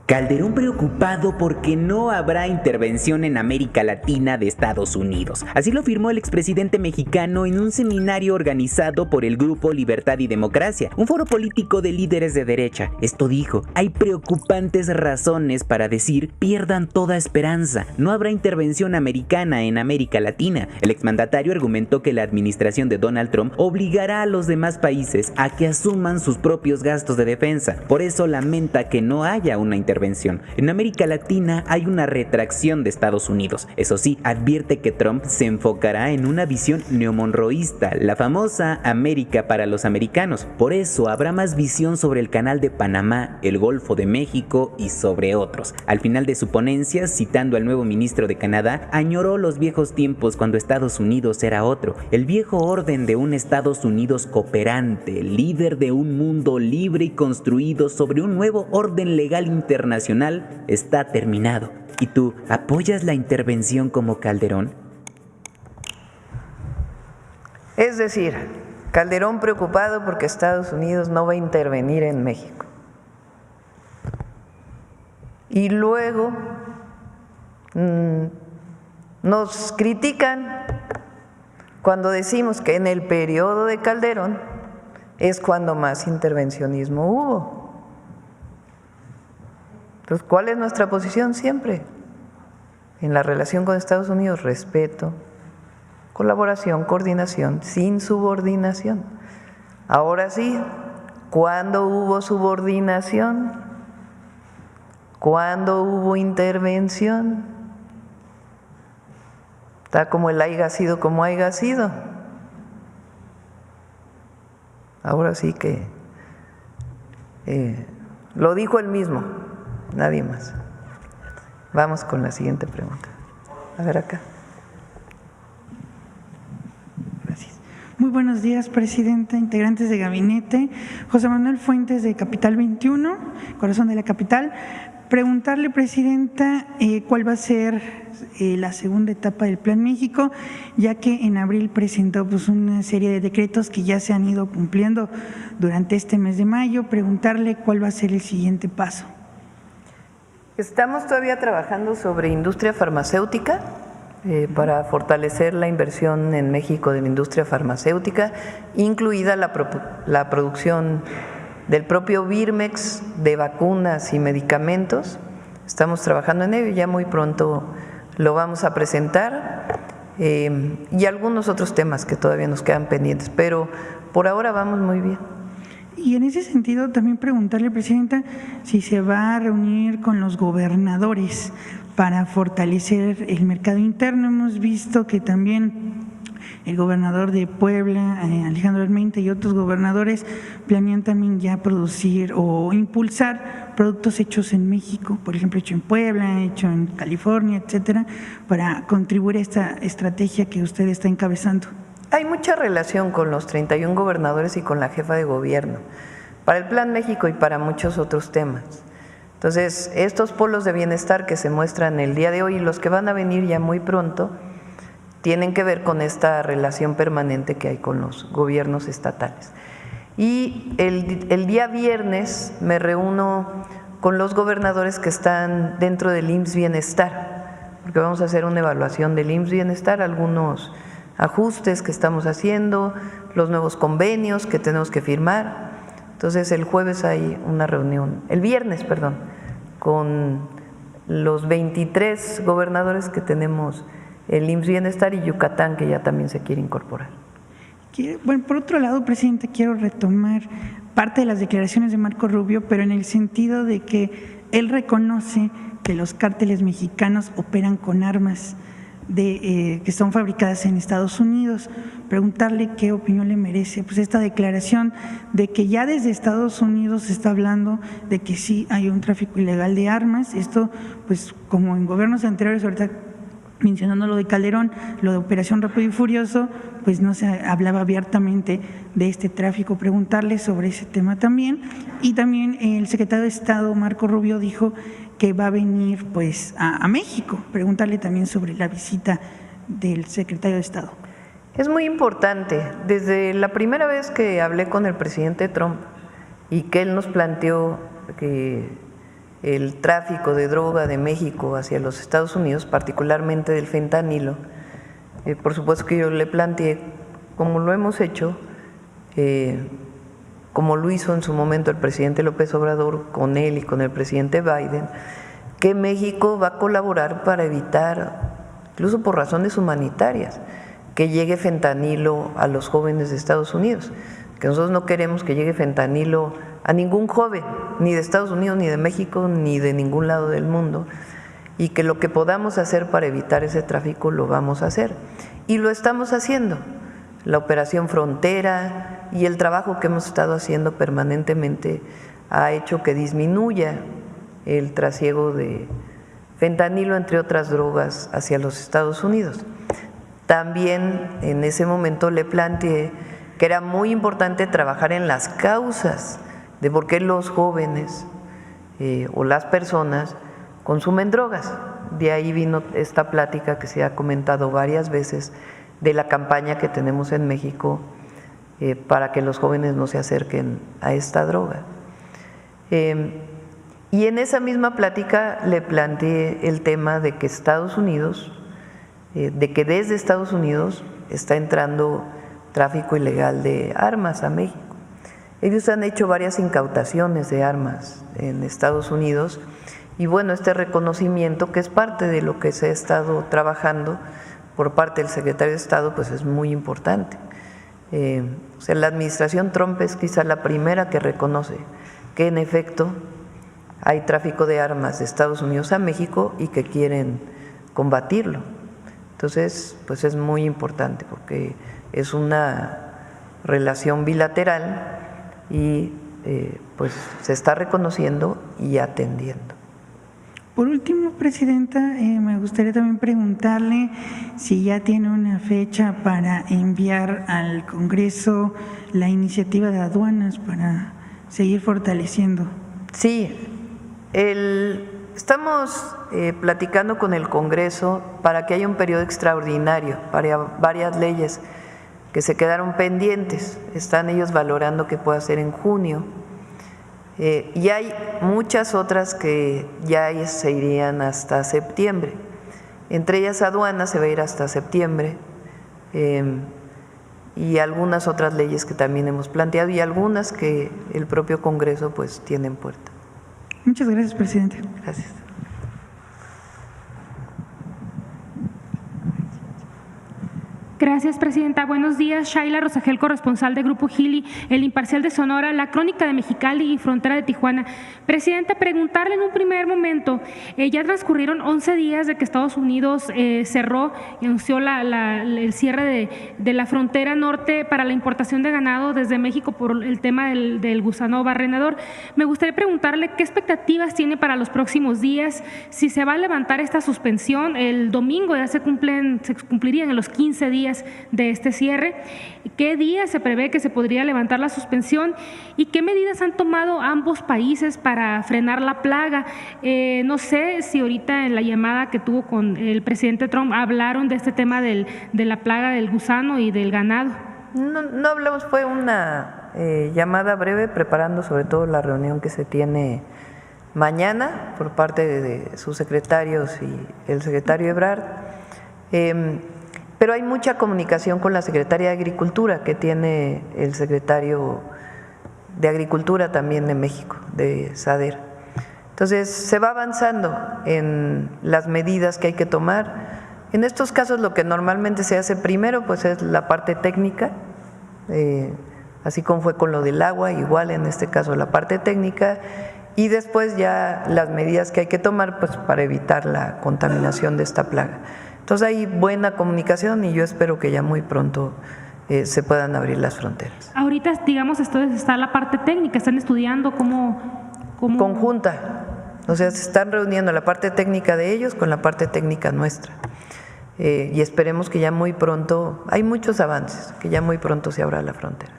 [SPEAKER 6] Calderón preocupado porque no habrá intervención en América Latina de Estados Unidos. Así lo afirmó el expresidente mexicano en un seminario organizado por el Grupo Libertad y Democracia, un foro político de líderes de derecha. Esto dijo: hay preocupantes razones para decir pierdan toda esperanza. No habrá intervención americana en América Latina. El exmandatario argumentó que la administración de Donald Trump obligará a los demás países a que asuman sus propios gastos de defensa. Por eso lamenta que no haya una intervención. En América Latina hay una retracción de Estados Unidos. Eso sí, advierte que Trump se enfocará en una visión neomonroísta, la famosa América para los americanos. Por eso habrá más visión sobre el Canal de Panamá, el Golfo de México y sobre otros. Al final de su ponencia, citando al nuevo ministro de Canadá, añoró los viejos tiempos cuando Estados Unidos era otro, el viejo orden de un Estados Unidos cooperante, líder de un mundo libre y construido sobre un nuevo orden legal internacional está terminado. ¿Y tú apoyas la intervención como Calderón?
[SPEAKER 1] Es decir, Calderón preocupado porque Estados Unidos no va a intervenir en México. Y luego nos critican cuando decimos que en el periodo de Calderón es cuando más intervencionismo hubo. Entonces, ¿cuál es nuestra posición siempre? En la relación con Estados Unidos, respeto, colaboración, coordinación, sin subordinación. Ahora sí, ¿cuándo hubo subordinación? ¿Cuándo hubo intervención? Está como el haiga sido como haiga sido. Ahora sí que lo dijo él mismo. Nadie más. Vamos con la siguiente pregunta. A ver acá.
[SPEAKER 9] Gracias. Muy buenos días, presidenta, integrantes de gabinete. José Manuel Fuentes, de Capital 21, corazón de la capital. Preguntarle, presidenta, cuál va a ser la segunda etapa del Plan México, ya que en abril presentó una serie de decretos que ya se han ido cumpliendo durante este mes de mayo. Preguntarle cuál va a ser el siguiente paso.
[SPEAKER 1] Estamos todavía trabajando sobre industria farmacéutica para fortalecer la inversión en México de la industria farmacéutica, incluida la producción del propio Birmex de vacunas y medicamentos. Estamos trabajando en ello, ya muy pronto lo vamos a presentar, y algunos otros temas que todavía nos quedan pendientes, pero por ahora vamos muy bien.
[SPEAKER 9] Y en ese sentido también preguntarle, presidenta, si se va a reunir con los gobernadores para fortalecer el mercado interno. Hemos visto que también el gobernador de Puebla, Alejandro Armenta, y otros gobernadores planean también ya producir o impulsar productos hechos en México, por ejemplo, hecho en Puebla, hecho en California, etcétera, para contribuir a esta estrategia que usted está encabezando.
[SPEAKER 1] Hay mucha relación con los 31 gobernadores y con la jefa de gobierno para el Plan México y para muchos otros temas. Entonces, estos polos de bienestar que se muestran el día de hoy y los que van a venir ya muy pronto tienen que ver con esta relación permanente que hay con los gobiernos estatales. Y el día viernes me reúno con los gobernadores que están dentro del IMSS Bienestar, porque vamos a hacer una evaluación del IMSS Bienestar, algunos ajustes que estamos haciendo, los nuevos convenios que tenemos que firmar. Entonces el jueves hay una reunión, el viernes, perdón, con los 23 gobernadores que tenemos, el IMSS Bienestar y Yucatán, que ya también se quiere incorporar.
[SPEAKER 9] Bueno, por otro lado, presidente, quiero retomar parte de las declaraciones de Marco Rubio, pero en el sentido de que él reconoce que los cárteles mexicanos operan con armas que son fabricadas en Estados Unidos. Preguntarle qué opinión le merece pues esta declaración de que ya desde Estados Unidos se está hablando de que sí hay un tráfico ilegal de armas. Esto, pues como en gobiernos anteriores, ahorita mencionando lo de Calderón, lo de Operación Rápido y Furioso, pues no se hablaba abiertamente de este tráfico. Preguntarle sobre ese tema también. Y también el secretario de Estado, Marco Rubio, dijo que va a venir pues a México. Preguntarle también sobre la visita del secretario de Estado.
[SPEAKER 1] Es muy importante. Desde la primera vez que hablé con el presidente Trump y que él nos planteó que el tráfico de droga de México hacia los Estados Unidos, particularmente del fentanilo, por supuesto que yo le planteé, como lo hemos hecho, como lo hizo en su momento el presidente López Obrador con él y con el presidente Biden, que México va a colaborar para evitar, incluso por razones humanitarias, que llegue fentanilo a los jóvenes de Estados Unidos, que nosotros no queremos que llegue fentanilo a ningún joven, ni de Estados Unidos, ni de México, ni de ningún lado del mundo, y que lo que podamos hacer para evitar ese tráfico lo vamos a hacer. Y lo estamos haciendo. La Operación Frontera y el trabajo que hemos estado haciendo permanentemente ha hecho que disminuya el trasiego de fentanilo, entre otras drogas, hacia los Estados Unidos. También en ese momento le planteé que era muy importante trabajar en las causas de por qué los jóvenes o las personas consumen drogas. De ahí vino esta plática que se ha comentado varias veces de la campaña que tenemos en México para que los jóvenes no se acerquen a esta droga. Y en esa misma plática le planteé el tema de que Estados Unidos, de que desde Estados Unidos está entrando tráfico ilegal de armas a México. Ellos han hecho varias incautaciones de armas en Estados Unidos y bueno, este reconocimiento que es parte de lo que se ha estado trabajando por parte del secretario de Estado, pues es muy importante. O sea, la administración Trump es quizá la primera que reconoce que en efecto hay tráfico de armas de Estados Unidos a México y que quieren combatirlo. Entonces, pues es muy importante porque es una relación bilateral y pues se está reconociendo y atendiendo.
[SPEAKER 9] Por último, presidenta, me gustaría también preguntarle si ya tiene una fecha para enviar al Congreso la iniciativa de aduanas para seguir fortaleciendo.
[SPEAKER 1] Sí, estamos platicando con el Congreso para que haya un periodo extraordinario para varias leyes que se quedaron pendientes. Están ellos valorando que pueda ser en junio. Y hay muchas otras que ya se irían hasta septiembre. Entre ellas aduanas se va a ir hasta septiembre y algunas otras leyes que también hemos planteado y algunas que el propio Congreso pues tiene en puerta.
[SPEAKER 9] Muchas gracias, presidente.
[SPEAKER 1] Gracias.
[SPEAKER 10] Gracias, presidenta. Buenos días. Shaila Rosagel, corresponsal de Grupo Gili, El Imparcial de Sonora, La Crónica de Mexicali y Frontera de Tijuana. Presidenta, preguntarle en un primer momento, ya transcurrieron 11 días de que Estados Unidos cerró y anunció el cierre de la frontera norte para la importación de ganado desde México por el tema del gusano barrenador. Me gustaría preguntarle qué expectativas tiene para los próximos días, si se va a levantar esta suspensión. El domingo ya se cumplirían en los 15 días de este cierre. ¿Qué día se prevé que se podría levantar la suspensión y qué medidas han tomado ambos países para frenar la plaga? No sé si ahorita en la llamada que tuvo con el presidente Trump hablaron de este tema de la plaga del gusano y del ganado.
[SPEAKER 1] No hablamos, fue una llamada breve preparando sobre todo la reunión que se tiene mañana por parte de sus secretarios y el secretario Ebrard. Pero hay mucha comunicación con la Secretaría de Agricultura que tiene el secretario de Agricultura también de México, de SADER. Entonces, se va avanzando en las medidas que hay que tomar. En estos casos, lo que normalmente se hace primero, pues es la parte técnica, así como fue con lo del agua, igual en este caso la parte técnica, y después ya las medidas que hay que tomar pues para evitar la contaminación de esta plaga. Entonces hay buena comunicación y yo espero que ya muy pronto se puedan abrir las fronteras.
[SPEAKER 10] Ahorita, digamos, está la parte técnica, están estudiando cómo…
[SPEAKER 1] Conjunta, o sea, se están reuniendo la parte técnica de ellos con la parte técnica nuestra. Y esperemos que ya muy pronto, hay muchos avances, que ya muy pronto se abra la frontera.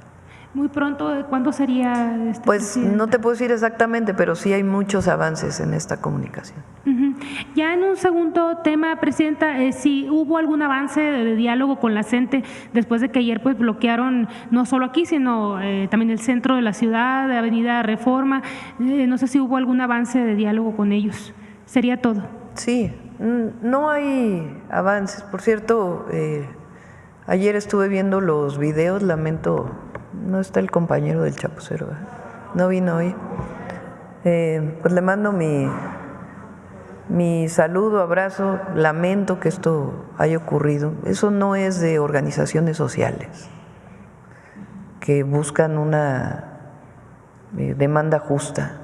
[SPEAKER 10] Muy pronto, ¿cuándo sería?
[SPEAKER 1] Pues no te puedo decir exactamente, pero sí hay muchos avances en esta comunicación.
[SPEAKER 10] Ya en un segundo tema, Presidenta, si hubo algún avance de diálogo con la CENTE después de que ayer pues bloquearon no solo aquí, sino también el centro de la ciudad, de Avenida Reforma, no sé si hubo algún avance de diálogo con ellos. ¿Sería todo?
[SPEAKER 1] Sí, no hay avances. Por cierto, ayer estuve viendo los videos, lamento… No está el compañero del Chapucero, ¿eh? No vino hoy. Pues le mando mi saludo, abrazo, lamento que esto haya ocurrido. Eso no es de organizaciones sociales que buscan una demanda justa.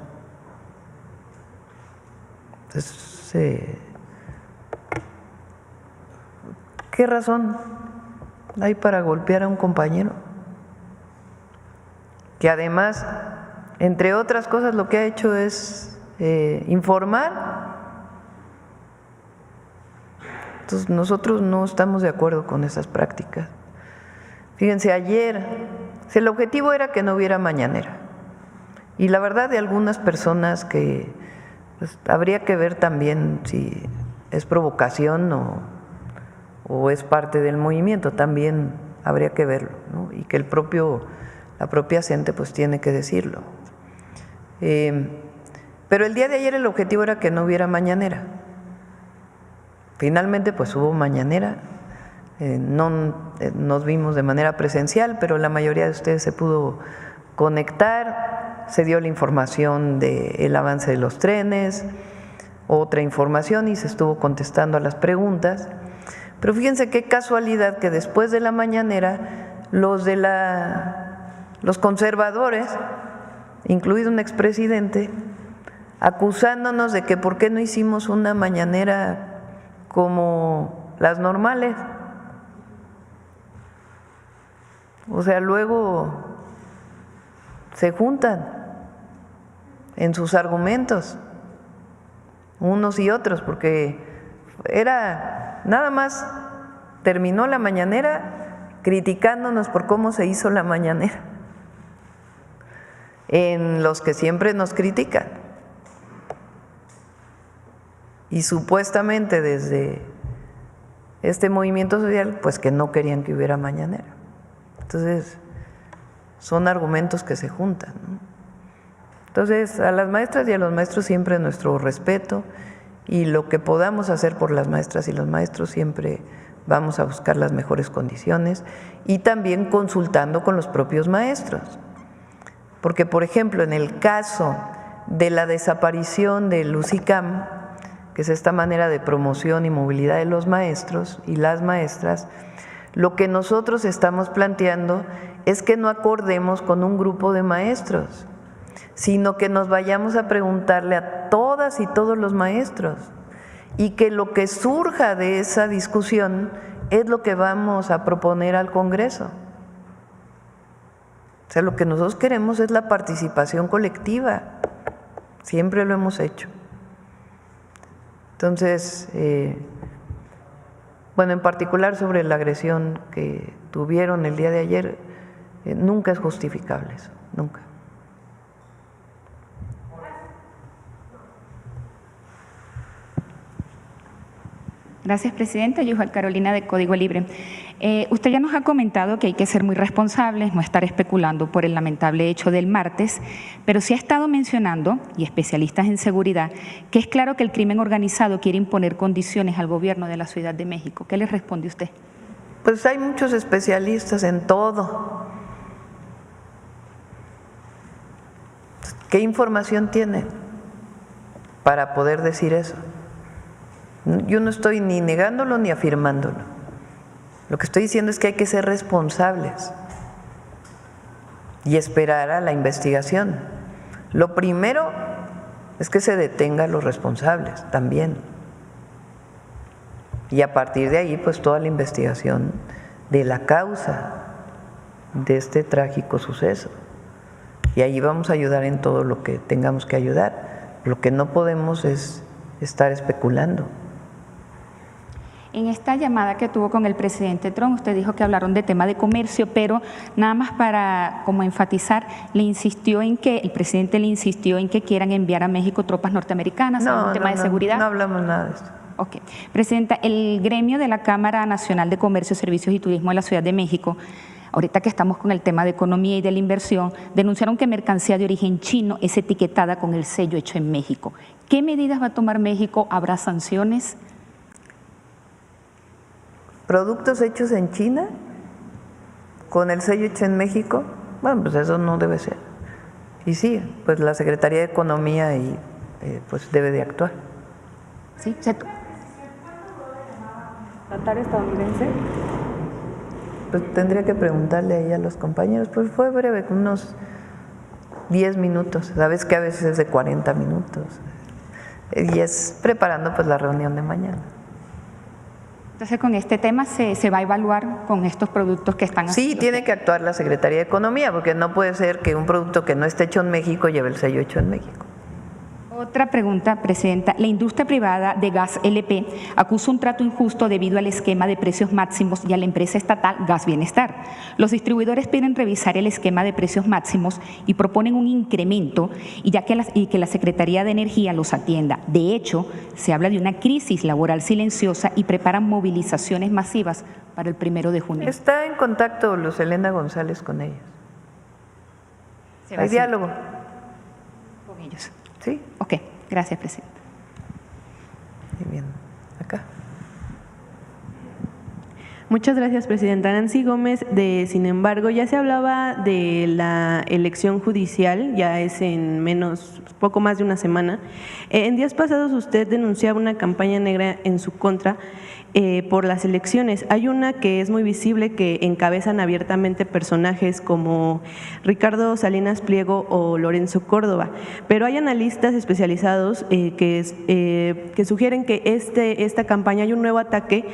[SPEAKER 1] Entonces, ¿qué razón hay para golpear a un compañero? Que además, entre otras cosas, lo que ha hecho es informar. Entonces, nosotros no estamos de acuerdo con esas prácticas. Fíjense, ayer, el objetivo era que no hubiera mañanera. Y la verdad de algunas personas que pues, habría que ver también si es provocación o es parte del movimiento, también habría que verlo, ¿no? Y que la propia CENTE pues tiene que decirlo. Pero el día de ayer el objetivo era que no hubiera mañanera. Finalmente pues hubo mañanera, no nos vimos de manera presencial, pero la mayoría de ustedes se pudo conectar, se dio la información del avance de los trenes, otra información y se estuvo contestando a las preguntas. Pero fíjense qué casualidad que después de la mañanera los conservadores, incluido un expresidente, acusándonos de que por qué no hicimos una mañanera como las normales. O sea, luego se juntan en sus argumentos, unos y otros, porque era nada más, terminó la mañanera criticándonos por cómo se hizo la mañanera, en los que siempre nos critican. Y supuestamente desde este movimiento social, pues que no querían que hubiera mañanera. Entonces, son argumentos que se juntan, ¿no? Entonces, a las maestras y a los maestros siempre nuestro respeto y lo que podamos hacer por las maestras y los maestros siempre vamos a buscar las mejores condiciones y también consultando con los propios maestros. Porque, por ejemplo, en el caso de la desaparición del UCICAM, que es esta manera de promoción y movilidad de los maestros y las maestras, lo que nosotros estamos planteando es que no acordemos con un grupo de maestros, sino que nos vayamos a preguntarle a todas y todos los maestros y que lo que surja de esa discusión es lo que vamos a proponer al Congreso. O sea, lo que nosotros queremos es la participación colectiva, siempre lo hemos hecho. Entonces, bueno, en particular sobre la agresión que tuvieron el día de ayer, nunca es justificable eso, nunca.
[SPEAKER 11] Gracias, Presidenta. Yuhal Carolina, de Código Libre. Usted ya nos ha comentado que hay que ser muy responsables, no estar especulando por el lamentable hecho del martes, pero sí ha estado mencionando, y especialistas en seguridad, que es claro que el crimen organizado quiere imponer condiciones al gobierno de la Ciudad de México. ¿Qué le responde usted?
[SPEAKER 1] Pues hay muchos especialistas en todo. ¿Qué información tiene para poder decir eso? Yo no estoy ni negándolo ni afirmándolo. Lo que estoy diciendo es que hay que ser responsables y esperar a la investigación. Lo primero es que se detenga a los responsables también. Y a partir de ahí, pues toda la investigación de la causa de este trágico suceso. Y ahí vamos a ayudar en todo lo que tengamos que ayudar. Lo que no podemos es estar especulando.
[SPEAKER 11] En esta llamada que tuvo con el presidente Trump, usted dijo que hablaron de tema de comercio, pero nada más para como enfatizar, el presidente le insistió en que quieran enviar a México tropas norteamericanas, un tema de seguridad.
[SPEAKER 1] No hablamos nada de esto.
[SPEAKER 11] Ok. Presidenta, el gremio de la Cámara Nacional de Comercio, Servicios y Turismo de la Ciudad de México, ahorita que estamos con el tema de economía y de la inversión, denunciaron que mercancía de origen chino es etiquetada con el sello hecho en México. ¿Qué medidas va a tomar México? ¿Habrá sanciones?
[SPEAKER 1] ¿Productos hechos en China con el sello hecho en México? Bueno, pues eso no debe ser. Y sí, pues la Secretaría de Economía pues debe de actuar.
[SPEAKER 11] Sí,
[SPEAKER 7] ¿Qatar estadounidense?
[SPEAKER 1] Pues tendría que preguntarle ahí a los compañeros, pues fue breve, unos 10 minutos, sabes que a veces es de 40 minutos, y es preparando pues la reunión de mañana.
[SPEAKER 11] Entonces, con este tema se va a evaluar con estos productos que están
[SPEAKER 1] haciendo. Sí, tiene que actuar la Secretaría de Economía, porque no puede ser que un producto que no esté hecho en México lleve el sello hecho en México.
[SPEAKER 11] Otra pregunta, Presidenta. La industria privada de gas LP acusa un trato injusto debido al esquema de precios máximos y a la empresa estatal Gas Bienestar. Los distribuidores piden revisar el esquema de precios máximos y proponen un incremento y que la Secretaría de Energía los atienda. De hecho, se habla de una crisis laboral silenciosa y preparan movilizaciones masivas para el 1 de junio.
[SPEAKER 1] Está en contacto Luz Helena González con ellos. Hay diálogo.
[SPEAKER 11] Con ellos.
[SPEAKER 1] Sí.
[SPEAKER 11] Ok, gracias, Presidenta.
[SPEAKER 1] Muy bien, acá.
[SPEAKER 12] Muchas gracias, Presidenta. Nancy Gómez, sin embargo, ya se hablaba de la elección judicial, ya es en poco más de una semana. En días pasados usted denunciaba una campaña negra en su contra por las elecciones. Hay una que es muy visible que encabezan abiertamente personajes como Ricardo Salinas Pliego o Lorenzo Córdoba, pero hay analistas especializados que sugieren que esta campaña hay un nuevo ataque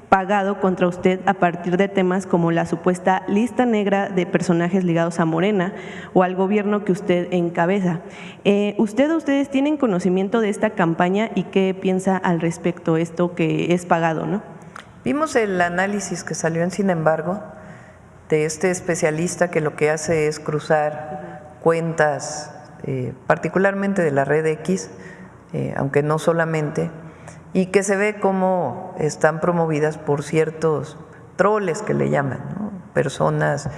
[SPEAKER 12] pagado contra usted a partir de temas como la supuesta lista negra de personajes ligados a Morena o al gobierno que usted encabeza. ¿Ustedes tienen conocimiento de esta campaña y qué piensa al respecto esto que es pagado, no?
[SPEAKER 1] Vimos el análisis que salió en Sin embargo de este especialista que lo que hace es cruzar cuentas, particularmente de la red X, aunque no solamente, y que se ve cómo están promovidas por ciertos troles que le llaman, ¿no? Personas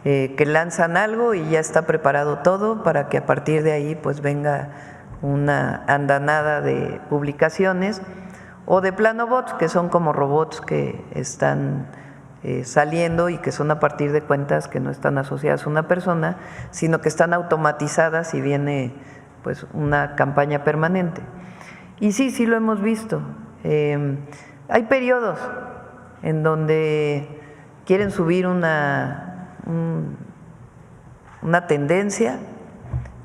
[SPEAKER 1] que lanzan algo y ya está preparado todo para que a partir de ahí pues venga una andanada de publicaciones, o de plano bots, que son como robots que están saliendo y que son a partir de cuentas que no están asociadas a una persona, sino que están automatizadas y viene pues una campaña permanente. Y sí lo hemos visto. Hay periodos en donde quieren subir una tendencia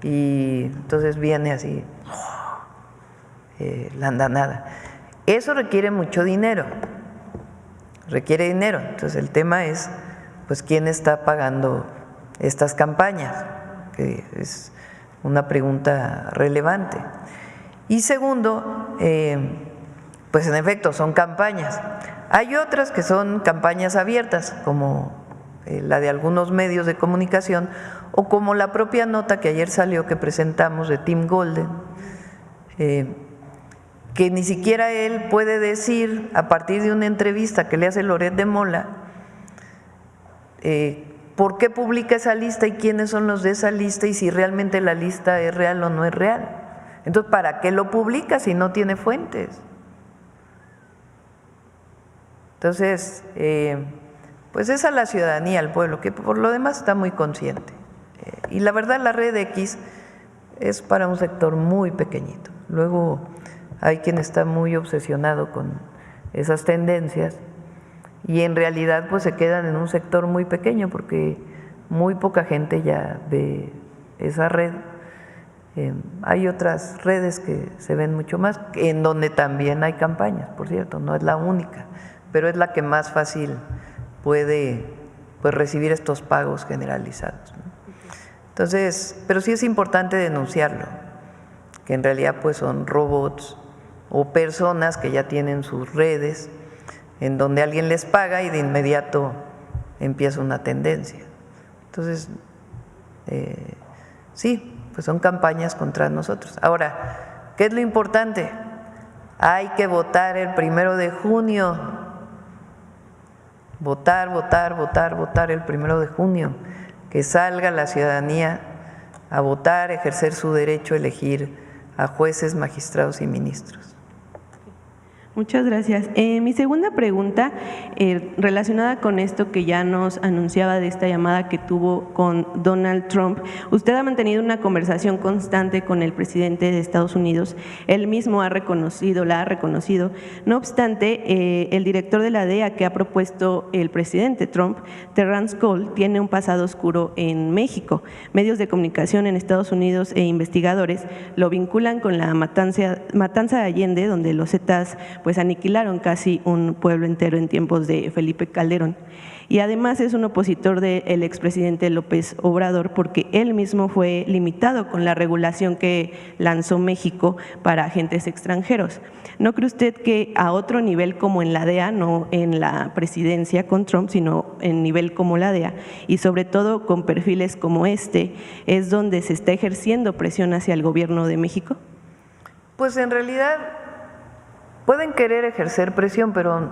[SPEAKER 1] y entonces viene así la andanada. Eso requiere mucho dinero, Entonces el tema es pues quién está pagando estas campañas, que es una pregunta relevante. Y segundo, pues en efecto son campañas. Hay otras que son campañas abiertas, como la de algunos medios de comunicación o como la propia nota que ayer salió que presentamos de Tim Golden, que ni siquiera él puede decir a partir de una entrevista que le hace Loret de Mola por qué publica esa lista y quiénes son los de esa lista y si realmente la lista es real o no es real. Entonces, ¿para qué lo publica si no tiene fuentes? Entonces, pues es a la ciudadanía, al pueblo, que por lo demás está muy consciente. Y la verdad, la red X es para un sector muy pequeñito. Luego hay quien está muy obsesionado con esas tendencias y en realidad pues se quedan en un sector muy pequeño porque muy poca gente ya ve esa red. Hay otras redes que se ven mucho más, en donde también hay campañas, por cierto, no es la única, pero es la que más fácil puede pues recibir estos pagos generalizados, ¿no? Entonces, pero sí es importante denunciarlo, que en realidad pues son robots o personas que ya tienen sus redes en donde alguien les paga y de inmediato empieza una tendencia. Entonces, sí, pues son campañas contra nosotros. Ahora, ¿qué es lo importante? Hay que votar el 1 de junio. Votar el 1 de junio. Que salga la ciudadanía a votar, ejercer su derecho a elegir a jueces, magistrados y ministros.
[SPEAKER 12] Muchas gracias. Mi segunda pregunta, relacionada con esto que ya nos anunciaba de esta llamada que tuvo con Donald Trump. Usted ha mantenido una conversación constante con el presidente de Estados Unidos. Él mismo la ha reconocido. No obstante, el director de la DEA que ha propuesto el presidente Trump, Terrence Cole, tiene un pasado oscuro en México. Medios de comunicación en Estados Unidos e investigadores lo vinculan con la matanza de Allende, donde los Zetas pues aniquilaron casi un pueblo entero en tiempos de Felipe Calderón. Y además es un opositor del expresidente López Obrador porque él mismo fue limitado con la regulación que lanzó México para agentes extranjeros. ¿No cree usted que a otro nivel como en la DEA, no en la presidencia con Trump, sino en nivel como la DEA, y sobre todo con perfiles como este, es donde se está ejerciendo presión hacia el gobierno de México?
[SPEAKER 1] Pues en realidad pueden querer ejercer presión, pero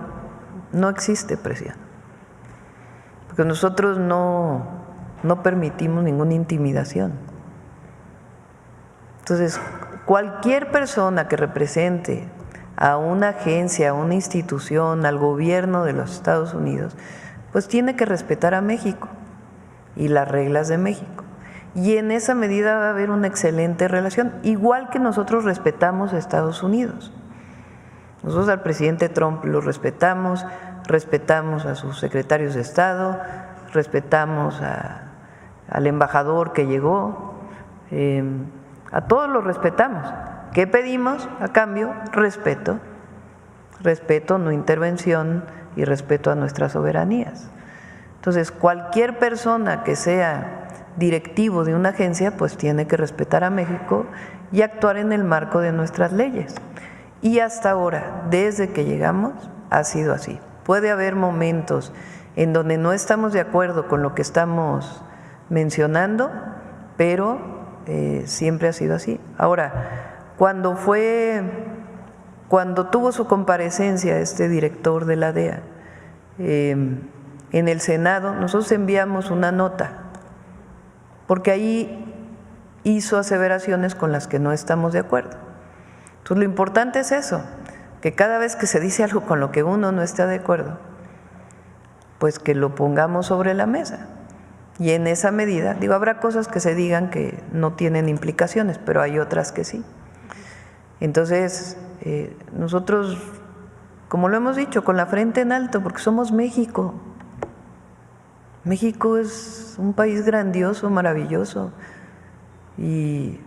[SPEAKER 1] no existe presión. Porque nosotros no permitimos ninguna intimidación. Entonces, cualquier persona que represente a una agencia, a una institución, al gobierno de los Estados Unidos, pues tiene que respetar a México y las reglas de México. Y en esa medida va a haber una excelente relación, igual que nosotros respetamos a Estados Unidos. Nosotros al presidente Trump lo respetamos a sus secretarios de Estado, respetamos al embajador que llegó, a todos los respetamos. ¿Qué pedimos a cambio? Respeto, no intervención y respeto a nuestras soberanías. Entonces, cualquier persona que sea directivo de una agencia, pues tiene que respetar a México y actuar en el marco de nuestras leyes. Y hasta ahora, desde que llegamos, ha sido así. Puede haber momentos en donde no estamos de acuerdo con lo que estamos mencionando, pero siempre ha sido así. Ahora, cuando tuvo su comparecencia este director de la DEA en el Senado, nosotros enviamos una nota, porque ahí hizo aseveraciones con las que no estamos de acuerdo. Entonces, lo importante es eso, que cada vez que se dice algo con lo que uno no está de acuerdo, pues que lo pongamos sobre la mesa. Y en esa medida, habrá cosas que se digan que no tienen implicaciones, pero hay otras que sí. Entonces, nosotros, como lo hemos dicho, con la frente en alto, porque somos México. México es un país grandioso, maravilloso, y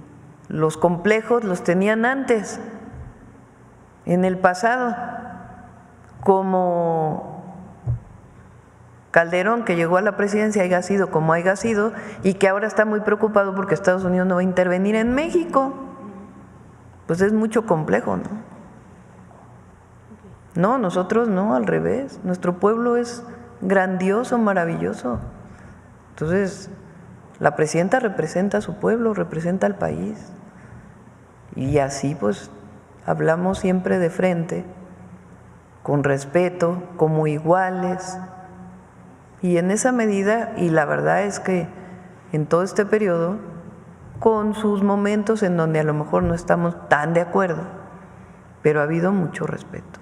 [SPEAKER 1] los complejos los tenían antes, en el pasado, como Calderón, que llegó a la presidencia, haya sido como haya sido, y que ahora está muy preocupado porque Estados Unidos no va a intervenir en México. Pues es mucho complejo, ¿no? No, nosotros no, al revés. Nuestro pueblo es grandioso, maravilloso. Entonces, la presidenta representa a su pueblo, representa al país. Y así pues hablamos siempre de frente, con respeto, como iguales. Y en esa medida, y la verdad es que en todo este periodo, con sus momentos en donde a lo mejor no estamos tan de acuerdo, pero ha habido mucho respeto,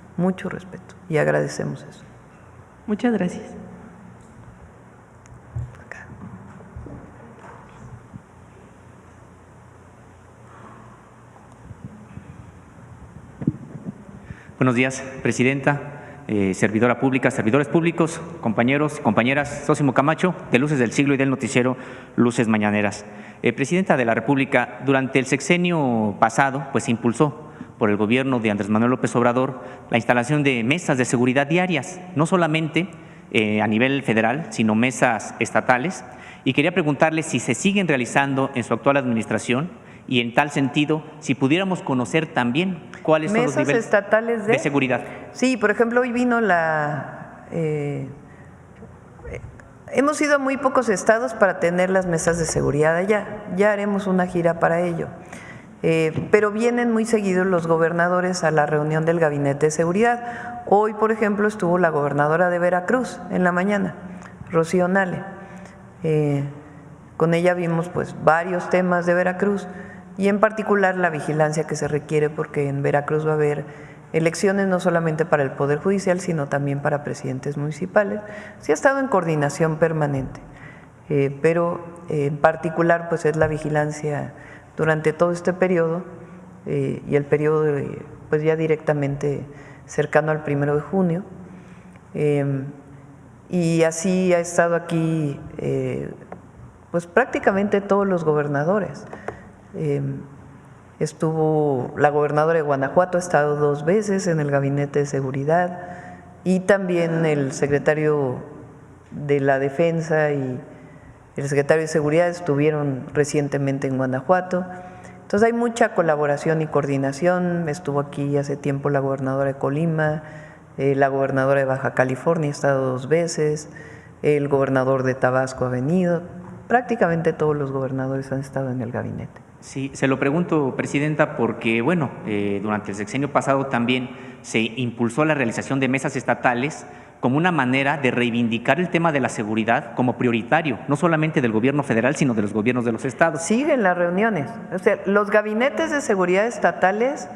[SPEAKER 1] y agradecemos eso.
[SPEAKER 12] Muchas gracias.
[SPEAKER 13] Buenos días, Presidenta, servidora pública, servidores públicos, compañeros, compañeras, Sósimo Camacho, de Luces del Siglo y del noticiero Luces Mañaneras. Presidenta de la República, durante el sexenio pasado, pues se impulsó por el gobierno de Andrés Manuel López Obrador la instalación de mesas de seguridad diarias, no solamente a nivel federal, sino mesas estatales. Y quería preguntarle si se siguen realizando en su actual administración y, en tal sentido, si pudiéramos conocer también cuáles son los niveles
[SPEAKER 1] estatales
[SPEAKER 13] de seguridad.
[SPEAKER 1] Sí, por ejemplo, hoy vino hemos ido a muy pocos estados para tener las mesas de seguridad allá. Ya haremos una gira para ello. Pero vienen muy seguidos los gobernadores a la reunión del Gabinete de Seguridad. Hoy, por ejemplo, estuvo la gobernadora de Veracruz en la mañana, Rocío Nale. Con ella vimos pues varios temas de Veracruz y en particular la vigilancia que se requiere, porque en Veracruz va a haber elecciones no solamente para el Poder Judicial, sino también para presidentes municipales. Sí ha estado en coordinación permanente, pero en particular pues es la vigilancia durante todo este periodo y el periodo pues ya directamente cercano al 1 de junio. Y así ha estado aquí pues prácticamente todos los gobernadores. Estuvo la gobernadora de Guanajuato, ha estado 2 veces en el Gabinete de Seguridad, y también el secretario de la Defensa y el secretario de Seguridad estuvieron recientemente en Guanajuato. Entonces hay mucha colaboración y coordinación. Estuvo aquí hace tiempo la gobernadora de Colima, la gobernadora de Baja California ha estado 2 veces, el gobernador de Tabasco ha venido, prácticamente todos los gobernadores han estado en el gabinete.
[SPEAKER 13] Sí, se lo pregunto, Presidenta, porque bueno, durante el sexenio pasado también se impulsó la realización de mesas estatales como una manera de reivindicar el tema de la seguridad como prioritario, no solamente del gobierno federal, sino de los gobiernos de los estados.
[SPEAKER 1] Siguen las reuniones, o sea, los gabinetes de seguridad estatales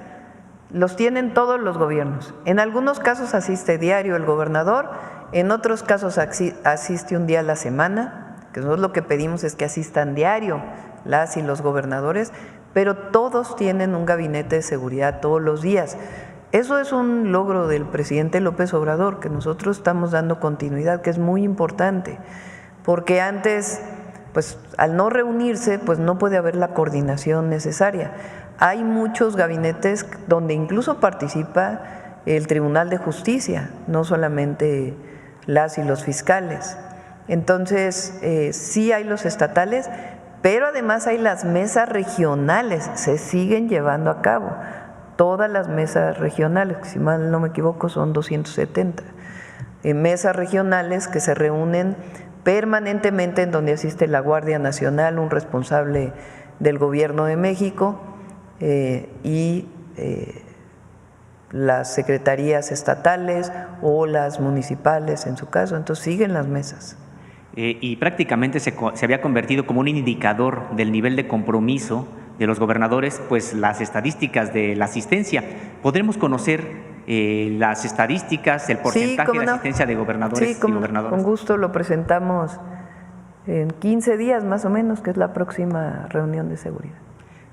[SPEAKER 1] los tienen todos los gobiernos. En algunos casos asiste diario el gobernador, en otros casos asiste un día a la semana, que nosotros lo que pedimos es que asistan diario las y los gobernadores, pero todos tienen un gabinete de seguridad todos los días. Eso es un logro del presidente López Obrador, que nosotros estamos dando continuidad, que es muy importante, porque antes, pues al no reunirse, pues no puede haber la coordinación necesaria. Hay muchos gabinetes donde incluso participa el Tribunal de Justicia, no solamente las y los fiscales. Entonces, sí hay los estatales, pero además hay las mesas regionales, se siguen llevando a cabo. Todas las mesas regionales, que si mal no me equivoco son 270, mesas regionales que se reúnen permanentemente, en donde asiste la Guardia Nacional, un responsable del Gobierno de México y las secretarías estatales o las municipales en su caso. Entonces siguen las mesas.
[SPEAKER 13] Y prácticamente se había convertido como un indicador del nivel de compromiso de los gobernadores, pues las estadísticas de la asistencia. ¿Podremos conocer las estadísticas, el porcentaje de asistencia de gobernadores y gobernadoras?
[SPEAKER 1] Con gusto lo presentamos en 15 días más o menos, que es la próxima reunión de seguridad.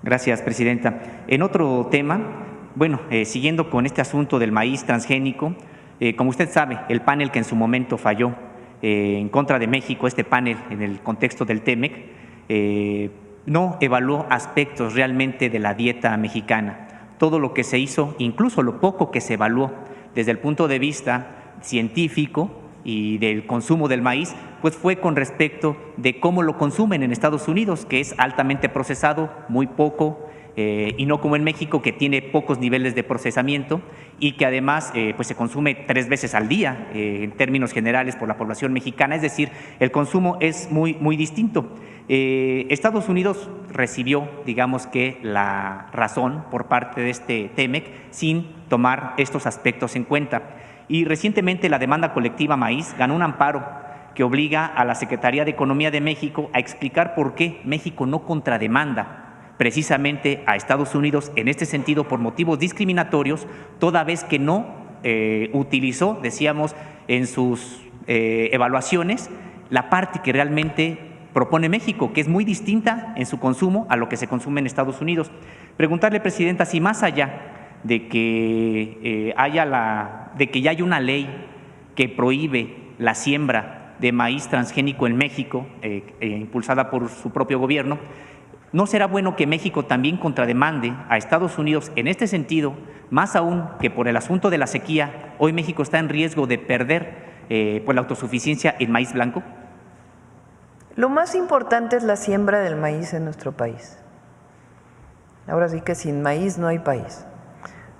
[SPEAKER 1] Gracias, Presidenta.
[SPEAKER 13] En otro tema, bueno, siguiendo con este asunto del maíz transgénico, como usted sabe, el panel que en su momento falló en contra de México, este panel en el contexto del TEMEC, no evaluó aspectos realmente de la dieta mexicana. Todo lo que se hizo, incluso lo poco que se evaluó desde el punto de vista científico y del consumo del maíz, pues fue con respecto de cómo lo consumen en Estados Unidos, que es altamente procesado, muy poco, y no como en México, que tiene pocos niveles de procesamiento y que además pues se consume 3 veces al día en términos generales por la población mexicana. Es decir, el consumo es muy distinto. Estados Unidos recibió, digamos que, la razón por parte de este TEMEC sin tomar estos aspectos en cuenta. Y recientemente la demanda colectiva maíz ganó un amparo que obliga a la Secretaría de Economía de México a explicar por qué México no contrademanda precisamente a Estados Unidos en este sentido por motivos discriminatorios, toda vez que no utilizó, decíamos, en sus evaluaciones la parte que realmente propone México, que es muy distinta en su consumo a lo que se consume en Estados Unidos. Preguntarle, Presidenta, si más allá de que ya hay una ley que prohíbe la siembra de maíz transgénico en México, impulsada por su propio gobierno, ¿no será bueno que México también contrademande a Estados Unidos en este sentido, más aún que por el asunto de la sequía? Hoy México está en riesgo de perder pues la autosuficiencia en maíz blanco.
[SPEAKER 1] Lo más importante es la siembra del maíz en nuestro país. Ahora sí que sin maíz no hay país.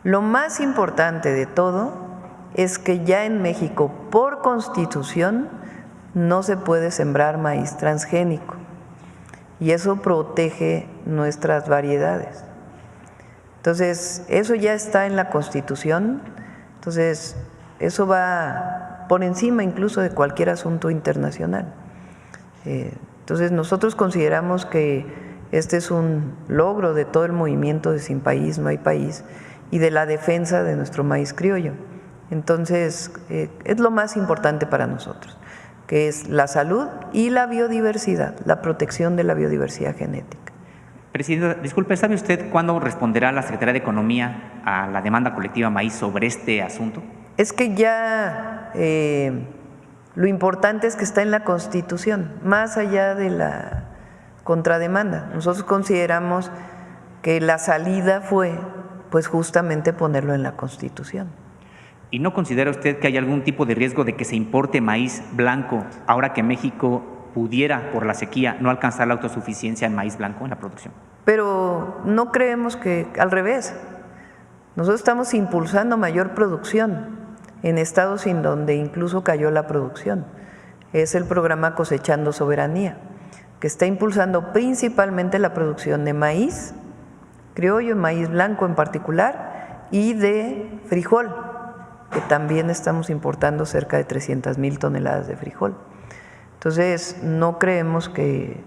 [SPEAKER 1] Lo más importante de todo es que ya en México, por Constitución, no se puede sembrar maíz transgénico y eso protege nuestras variedades. Entonces, eso ya está en la Constitución, entonces eso va por encima incluso de cualquier asunto internacional. Entonces, nosotros consideramos que este es un logro de todo el movimiento de Sin País, No Hay País y de la defensa de nuestro maíz criollo. Entonces, es lo más importante para nosotros, que es la salud y la biodiversidad, la protección de la biodiversidad genética.
[SPEAKER 13] Presidenta, disculpe, ¿sabe usted cuándo responderá la Secretaría de Economía a la demanda colectiva maíz sobre este asunto?
[SPEAKER 1] Es que ya lo importante es que está en la Constitución, más allá de la contrademanda. Nosotros consideramos que la salida fue pues justamente ponerlo en la Constitución.
[SPEAKER 13] ¿Y no considera usted que hay algún tipo de riesgo de que se importe maíz blanco ahora que México pudiera, por la sequía, no alcanzar la autosuficiencia en maíz blanco en la producción?
[SPEAKER 1] Pero no creemos que, al revés, nosotros estamos impulsando mayor producción en estados en donde incluso cayó la producción. Es el programa Cosechando Soberanía, que está impulsando principalmente la producción de maíz criollo, maíz blanco en particular, y de frijol, que también estamos importando cerca de 300,000 toneladas de frijol. Entonces, no creemos que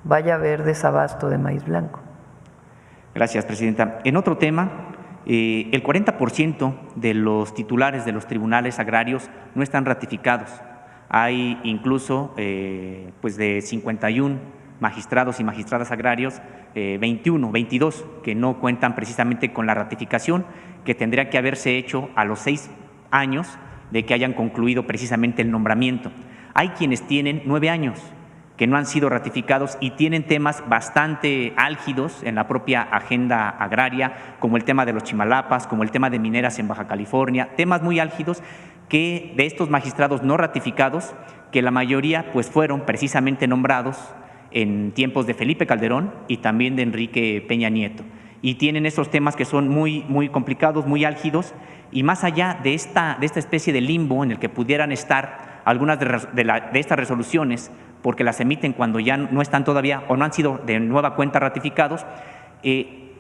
[SPEAKER 1] vaya a haber desabasto de maíz blanco.
[SPEAKER 13] Gracias, Presidenta. En otro tema, el 40% de los titulares de los tribunales agrarios no están ratificados. Hay incluso pues de 51 magistrados y magistradas agrarios, 22 que no cuentan precisamente con la ratificación que tendría que haberse hecho a los 6 años de que hayan concluido precisamente el nombramiento. Hay quienes tienen 9 años que no han sido ratificados y tienen temas bastante álgidos en la propia agenda agraria, como el tema de los chimalapas, como el tema de mineras en Baja California, temas muy álgidos que de estos magistrados no ratificados, que la mayoría pues fueron precisamente nombrados en tiempos de Felipe Calderón y también de Enrique Peña Nieto. Y tienen estos temas que son muy complicados, muy álgidos, y más allá de esta especie de limbo en el que pudieran estar algunas de estas resoluciones, porque las emiten cuando ya no están todavía o no han sido de nueva cuenta ratificados,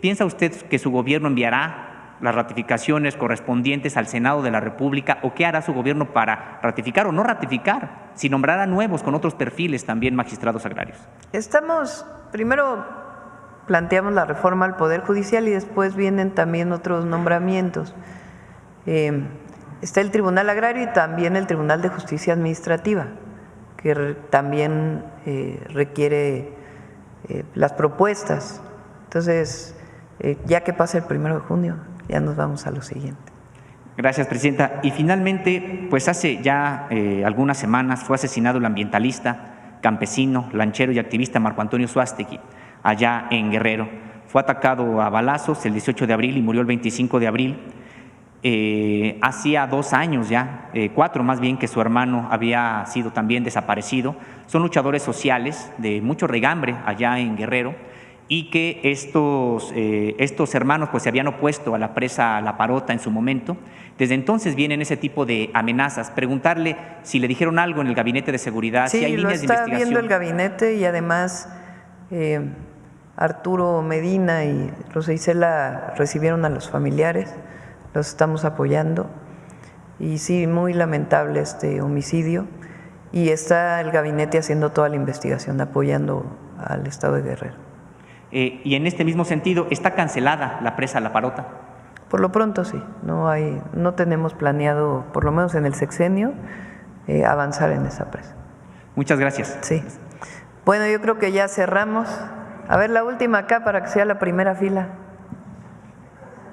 [SPEAKER 13] ¿piensa usted que su gobierno enviará las ratificaciones correspondientes al Senado de la República o qué hará su gobierno para ratificar o no ratificar, si nombrará nuevos con otros perfiles también magistrados agrarios?
[SPEAKER 1] Primero planteamos la reforma al Poder Judicial y después vienen también otros nombramientos. Está el Tribunal Agrario y también el Tribunal de Justicia Administrativa, que también requiere las propuestas. Entonces, ya que pase el 1 de junio, ya nos vamos a lo siguiente.
[SPEAKER 13] Gracias, Presidenta. Y finalmente, pues hace ya algunas semanas fue asesinado el ambientalista, campesino, lanchero y activista Marco Antonio Suástegui, allá en Guerrero. Fue atacado a balazos el 18 de abril y murió el 25 de abril. Hacía 2 años ya, 4 más bien, que su hermano había sido también desaparecido. Son luchadores sociales de mucho regambre allá en Guerrero y que estos hermanos pues se habían opuesto a la presa La Parota en su momento. Desde entonces vienen ese tipo de amenazas. Preguntarle si le dijeron algo en el Gabinete de Seguridad, si hay líneas de investigación.
[SPEAKER 1] Sí, lo está viendo el gabinete y además Arturo Medina y Rosa Isela recibieron a los familiares. Los estamos apoyando y sí, muy lamentable este homicidio y está el gabinete haciendo toda la investigación, apoyando al estado de Guerrero.
[SPEAKER 13] Y en este mismo sentido, ¿está cancelada la presa La Parota?
[SPEAKER 1] Por lo pronto sí, no tenemos planeado, por lo menos en el sexenio, avanzar en esa presa.
[SPEAKER 13] Muchas gracias.
[SPEAKER 1] Sí. Bueno, yo creo que ya cerramos. A ver, la última acá para que sea la primera fila.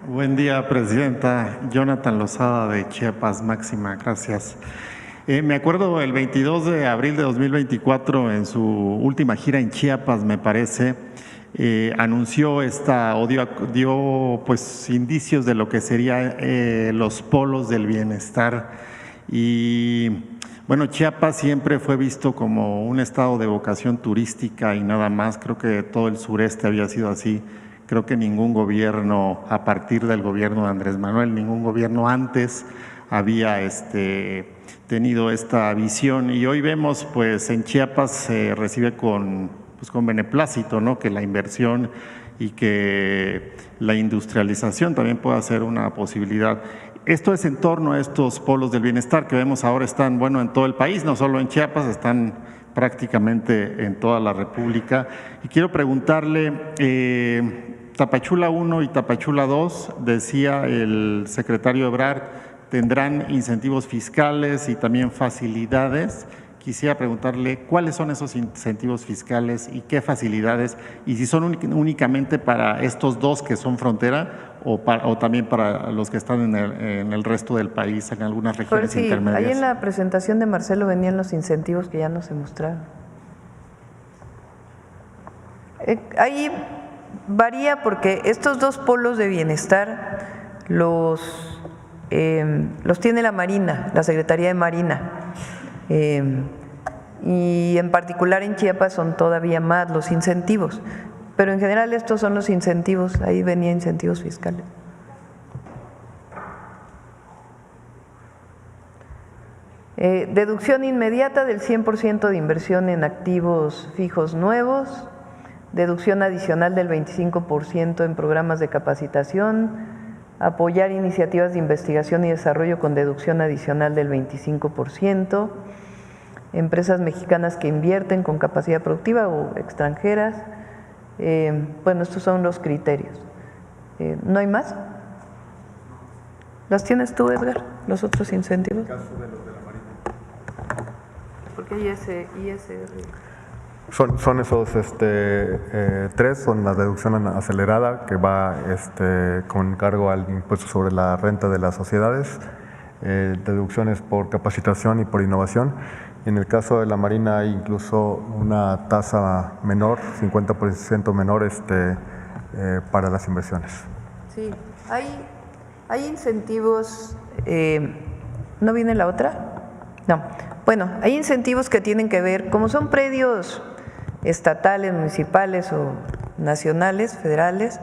[SPEAKER 14] Buen día, Presidenta. Jonathan Lozada, de Chiapas Máxima. Gracias. Me acuerdo el 22 de abril de 2024, en su última gira en Chiapas, me parece, anunció dio pues indicios de lo que serían los polos del bienestar. Y bueno, Chiapas siempre fue visto como un estado de vocación turística y nada más. Creo que todo el sureste había sido así. Creo que ningún gobierno, a partir del gobierno de Andrés Manuel, ningún gobierno antes había tenido esta visión. Y hoy vemos, pues en Chiapas se recibe con beneplácito, ¿no?, que la inversión y que la industrialización también pueda ser una posibilidad. Esto es en torno a estos polos del bienestar que vemos ahora están, en todo el país, no solo en Chiapas, están prácticamente en toda la República. Y quiero preguntarle, Tapachula 1 y Tapachula 2, decía el secretario Ebrard, tendrán incentivos fiscales y también facilidades. Quisiera preguntarle cuáles son esos incentivos fiscales y qué facilidades, y si son únicamente para estos dos que son frontera o también para los que están en el resto del país, en algunas regiones intermedias.
[SPEAKER 1] Ahí en la presentación de Marcelo venían los incentivos que ya no se mostraron. Ahí varía porque estos dos polos de bienestar los tiene la Marina, la Secretaría de Marina. Y en particular en Chiapas son todavía más los incentivos, pero en general estos son los incentivos, ahí venían incentivos fiscales. Deducción inmediata del 100% de inversión en activos fijos nuevos, deducción adicional del 25% en programas de capacitación, apoyar iniciativas de investigación y desarrollo con deducción adicional del 25%, empresas mexicanas que invierten con capacidad productiva o extranjeras. Estos son los criterios. ¿No hay más? ¿Los tienes tú, Edgar, los otros incentivos? En el caso de los de la Marina. Porque hay ISR.
[SPEAKER 3] Son esos tres, son la deducción acelerada que va con cargo al impuesto sobre la renta de las sociedades, deducciones por capacitación y por innovación. En el caso de la Marina hay incluso una tasa menor, 50% menor para las inversiones.
[SPEAKER 1] Sí, hay incentivos. ¿No viene la otra? No. Bueno, hay incentivos que tienen que ver, como son predios estatales, municipales o nacionales, federales,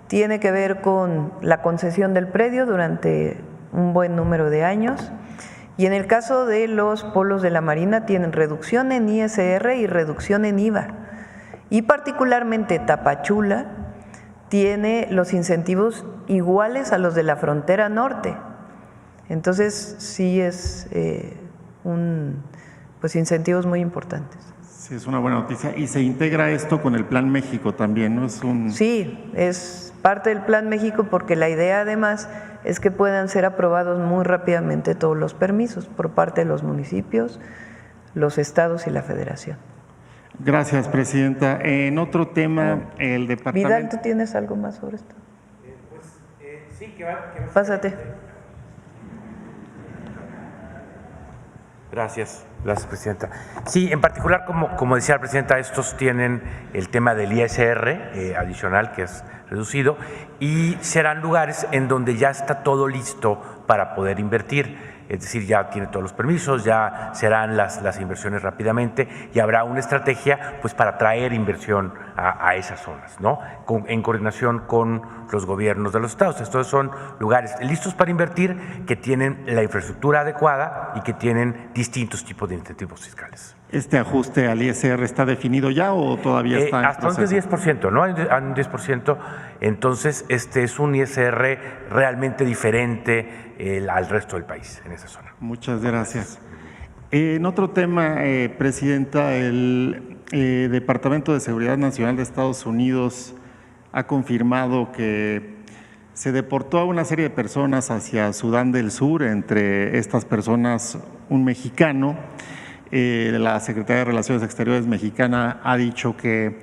[SPEAKER 1] tiene que ver con la concesión del predio durante un buen número de años. Y en el caso de los polos de la Marina tienen reducción en ISR y reducción en IVA. Y particularmente Tapachula tiene los incentivos iguales a los de la frontera norte. Entonces sí es incentivos muy importantes.
[SPEAKER 14] Sí, es una buena noticia. Y se integra esto con el Plan México también, ¿no?
[SPEAKER 1] Sí, es parte del Plan México porque la idea además es que puedan ser aprobados muy rápidamente todos los permisos por parte de los municipios, los estados y la federación.
[SPEAKER 14] Gracias, Presidenta. En otro tema, el departamento…
[SPEAKER 1] Vidal, ¿tú tienes algo más sobre esto?
[SPEAKER 13] Sí, que va.
[SPEAKER 1] Pásate.
[SPEAKER 15] Gracias, Presidenta. Sí, en particular, como decía la Presidenta, estos tienen el tema del ISR adicional, que es reducido, y serán lugares en donde ya está todo listo para poder invertir. Es decir, ya tiene todos los permisos, ya serán las inversiones rápidamente y habrá una estrategia pues para traer inversión a esas zonas, ¿no? En coordinación con los gobiernos de los estados. Estos son lugares listos para invertir, que tienen la infraestructura adecuada y que tienen distintos tipos de incentivos fiscales.
[SPEAKER 14] ¿Este ajuste al ISR está definido ya o todavía está en
[SPEAKER 15] hasta un 10%, ¿no? Un 10%. Entonces, este es un ISR realmente diferente al resto del país en esa zona.
[SPEAKER 14] Muchas gracias. En otro tema, Presidenta, el Departamento de Seguridad Nacional de Estados Unidos ha confirmado que se deportó a una serie de personas hacia Sudán del Sur, entre estas personas un mexicano. La Secretaría de Relaciones Exteriores mexicana ha dicho que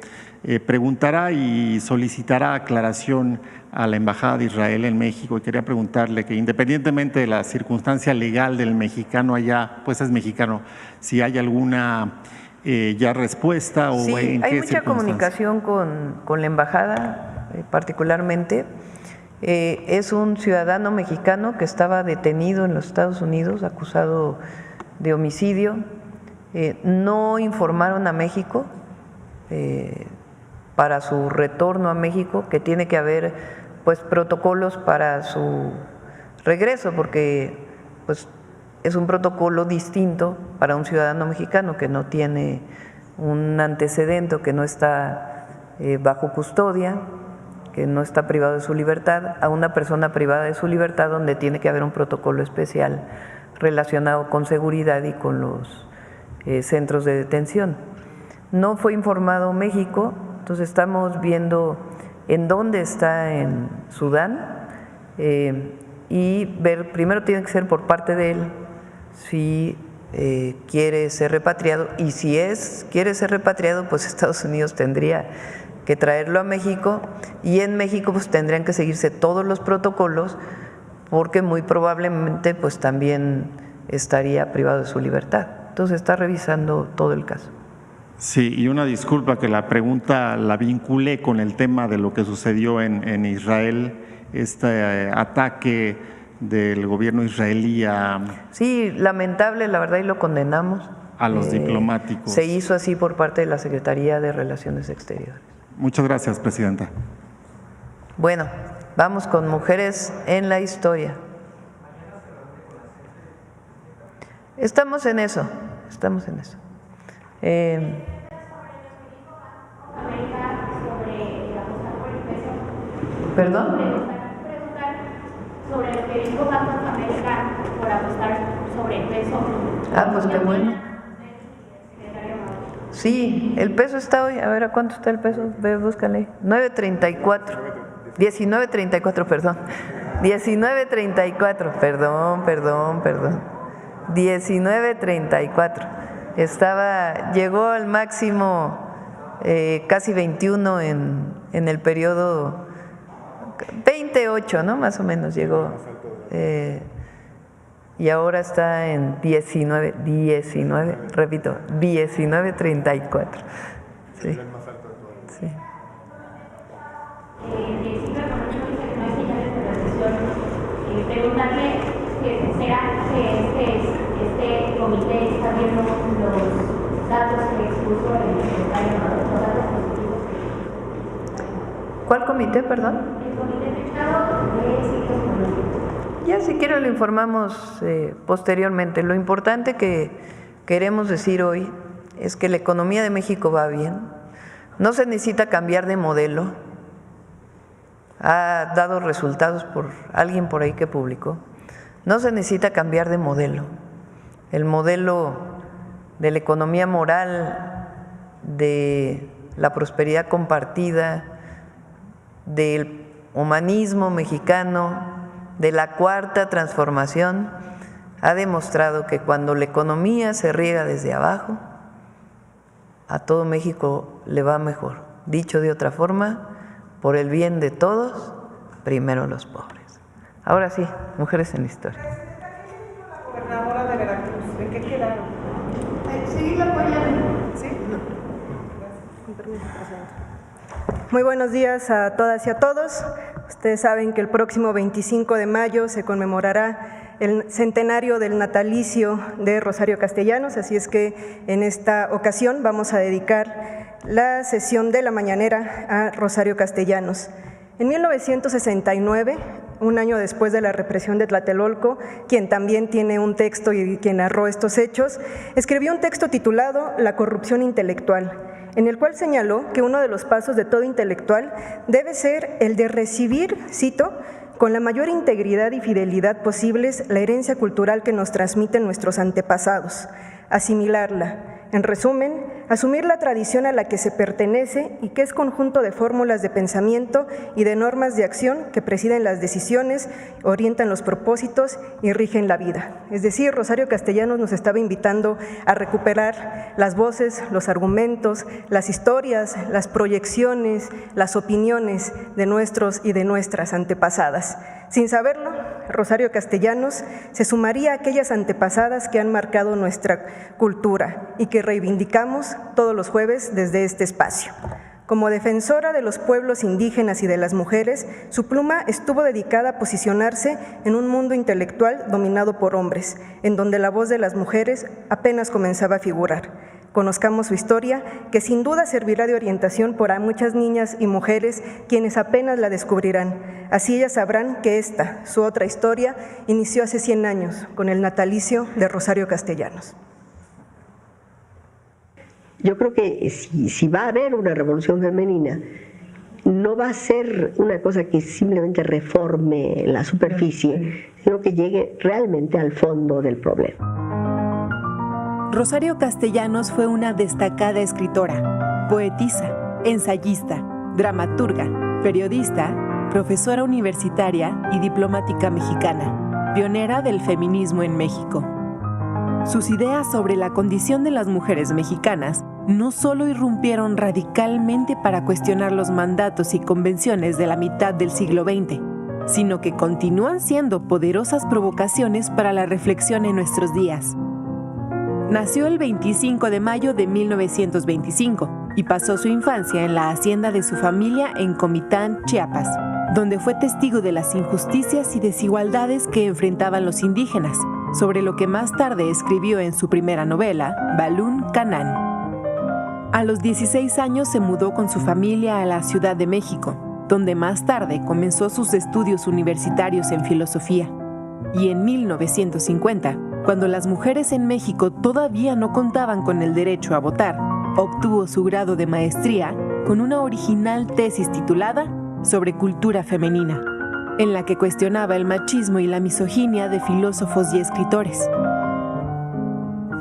[SPEAKER 14] preguntará y solicitará aclaración a la Embajada de Israel en México y quería preguntarle que independientemente de la circunstancia legal del mexicano allá, pues es mexicano, si hay alguna ya respuesta o
[SPEAKER 1] sí,
[SPEAKER 14] en qué
[SPEAKER 1] hay mucha comunicación con la Embajada particularmente. Es un ciudadano mexicano que estaba detenido en los Estados Unidos, acusado de homicidio. No informaron a México para su retorno a México, que tiene que haber pues protocolos para su regreso, porque pues es un protocolo distinto para un ciudadano mexicano que no tiene un antecedente o que no está bajo custodia, que no está privado de su libertad, a una persona privada de su libertad, donde tiene que haber un protocolo especial relacionado con seguridad y con los centros de detención. No fue informado México, entonces estamos viendo en dónde está en Sudán y ver, primero tiene que ser por parte de él si quiere ser repatriado, y si quiere ser repatriado, pues Estados Unidos tendría que traerlo a México, y en México pues tendrían que seguirse todos los protocolos, porque muy probablemente pues también estaría privado de su libertad. Entonces está revisando todo el caso.
[SPEAKER 14] Sí, y una disculpa que la pregunta la vinculé con el tema de lo que sucedió en Israel, este ataque del gobierno israelí a…
[SPEAKER 1] Sí, lamentable, la verdad, y lo condenamos.
[SPEAKER 14] A los diplomáticos.
[SPEAKER 1] Se hizo así por parte de la Secretaría de Relaciones Exteriores.
[SPEAKER 14] Muchas gracias, Presidenta.
[SPEAKER 1] Bueno, vamos con mujeres en la historia. Estamos en eso. ¿Perdón?
[SPEAKER 16] Sobre lo que dijo Bank of America por apostar sobre el peso.
[SPEAKER 1] Ah, pues qué bueno. Sí, el peso está hoy, a ver, ¿a cuánto está el peso? Ve, búscale. 9.34. 19.34, perdón. 19.34, perdón. 19.34. Llegó al máximo casi 21 en el periodo 28, ¿no? Más o menos llegó. Y ahora está en 19.34. Sí. Sí.
[SPEAKER 16] Preguntarle será que este comité está viendo los datos que expuso el secretario, los datos positivos.
[SPEAKER 1] ¿Cuál comité, perdón?
[SPEAKER 16] El comité de Estado de Ciclos Económicos.
[SPEAKER 1] Ya si quiero lo informamos posteriormente. Lo importante que queremos decir hoy es que la economía de México va bien, no se necesita cambiar de modelo, ha dado resultados por alguien por ahí que publicó, no se necesita cambiar de modelo. El modelo de la economía moral, de la prosperidad compartida, del humanismo mexicano, de la cuarta transformación, ha demostrado que cuando la economía se riega desde abajo, a todo México le va mejor. Dicho de otra forma, por el bien de todos, primero los pobres. Ahora sí, mujeres en la historia.
[SPEAKER 17] Gobernadora de Veracruz, ¿de qué quedaron?
[SPEAKER 18] Sí, la apoyan.
[SPEAKER 17] ¿Sí? Con permiso, Presidenta. Muy buenos días a todas y a todos. Ustedes saben que el próximo 25 de mayo se conmemorará el centenario del natalicio de Rosario Castellanos, así es que en esta ocasión vamos a dedicar la sesión de la mañanera a Rosario Castellanos. En 1969, un año después de la represión de Tlatelolco, quien también tiene un texto y quien narró estos hechos, escribió un texto titulado La corrupción intelectual, en el cual señaló que uno de los pasos de todo intelectual debe ser el de recibir, cito, con la mayor integridad y fidelidad posibles la herencia cultural que nos transmiten nuestros antepasados, asimilarla, en resumen, asumir la tradición a la que se pertenece y que es conjunto de fórmulas de pensamiento y de normas de acción que presiden las decisiones, orientan los propósitos y rigen la vida. Es decir, Rosario Castellanos nos estaba invitando a recuperar las voces, los argumentos, las historias, las proyecciones, las opiniones de nuestros y de nuestras antepasadas. Sin saberlo, Rosario Castellanos se sumaría a aquellas antepasadas que han marcado nuestra cultura y que reivindicamos todos los jueves desde este espacio. Como defensora de los pueblos indígenas y de las mujeres, su pluma estuvo dedicada a posicionarse en un mundo intelectual dominado por hombres, en donde la voz de las mujeres apenas comenzaba a figurar. Conozcamos su historia, que sin duda servirá de orientación para muchas niñas y mujeres quienes apenas la descubrirán. Así ellas sabrán que esta, su otra historia, inició hace 100 años, con el natalicio de Rosario Castellanos.
[SPEAKER 19] Yo creo que si va a haber una revolución femenina, no va a ser una cosa que simplemente reforme la superficie, sino que llegue realmente al fondo del problema.
[SPEAKER 20] Rosario Castellanos fue una destacada escritora, poetisa, ensayista, dramaturga, periodista, profesora universitaria y diplomática mexicana, pionera del feminismo en México. Sus ideas sobre la condición de las mujeres mexicanas no solo irrumpieron radicalmente para cuestionar los mandatos y convenciones de la mitad del siglo XX, sino que continúan siendo poderosas provocaciones para la reflexión en nuestros días. Nació el 25 de mayo de 1925 y pasó su infancia en la hacienda de su familia en Comitán, Chiapas, donde fue testigo de las injusticias y desigualdades que enfrentaban los indígenas, sobre lo que más tarde escribió en su primera novela, Balún Canán. A los 16 años se mudó con su familia a la Ciudad de México, donde más tarde comenzó sus estudios universitarios en filosofía. Y en 1950, cuando las mujeres en México todavía no contaban con el derecho a votar, obtuvo su grado de maestría con una original tesis titulada Sobre cultura femenina, en la que cuestionaba el machismo y la misoginia de filósofos y escritores.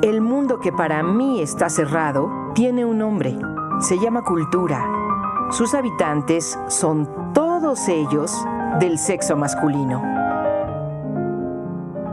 [SPEAKER 21] El mundo que para mí está cerrado tiene un nombre, se llama cultura. Sus habitantes son todos ellos del sexo masculino.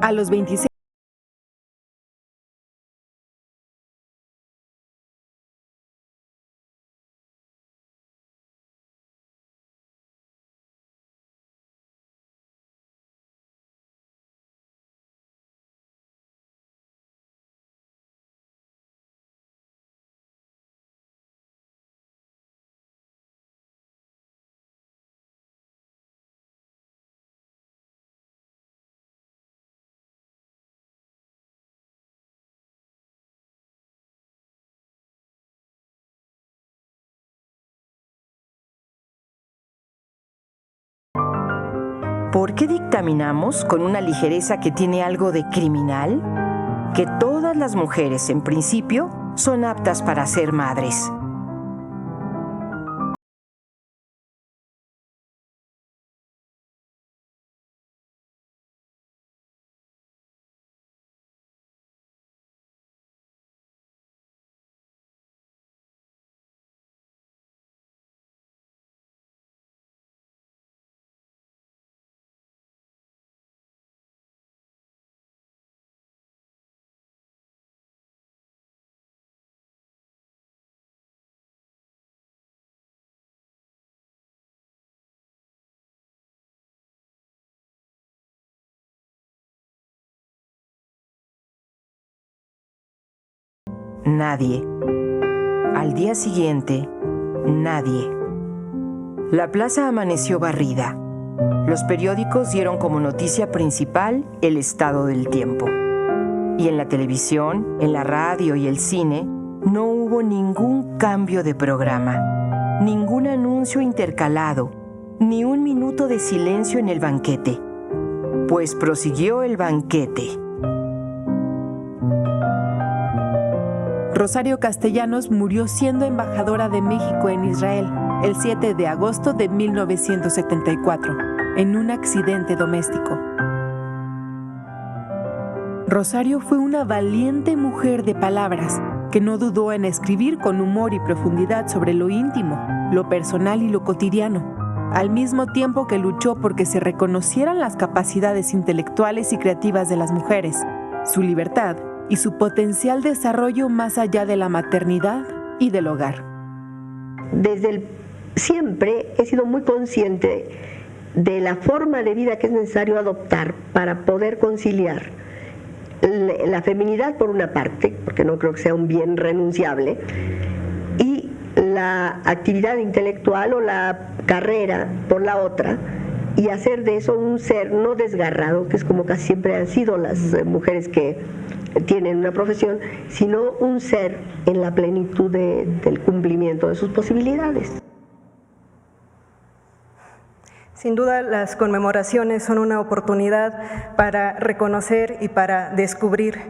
[SPEAKER 20] A los 26¿Por
[SPEAKER 21] qué dictaminamos con una ligereza que tiene algo de criminal? Que todas las mujeres, en principio, son aptas para ser madres. Nadie. Al día siguiente, nadie. La plaza amaneció barrida. Los periódicos dieron como noticia principal el estado del tiempo. Y en la televisión, en la radio y el cine, no hubo ningún cambio de programa, ningún anuncio intercalado, ni un minuto de silencio en el banquete. Pues prosiguió el banquete.
[SPEAKER 20] Rosario Castellanos murió siendo embajadora de México en Israel el 7 de agosto de 1974, en un accidente doméstico. Rosario fue una valiente mujer de palabras, que no dudó en escribir con humor y profundidad sobre lo íntimo, lo personal y lo cotidiano, al mismo tiempo que luchó porque se reconocieran las capacidades intelectuales y creativas de las mujeres, su libertad y su potencial desarrollo más allá de la maternidad y del hogar.
[SPEAKER 19] Siempre he sido muy consciente de la forma de vida que es necesario adoptar para poder conciliar la feminidad por una parte, porque no creo que sea un bien renunciable, y la actividad intelectual o la carrera por la otra, y hacer de eso un ser no desgarrado, que es como casi siempre han sido las mujeres que tienen una profesión, sino un ser en la plenitud del cumplimiento de sus posibilidades.
[SPEAKER 17] Sin duda, las conmemoraciones son una oportunidad para reconocer y para descubrir.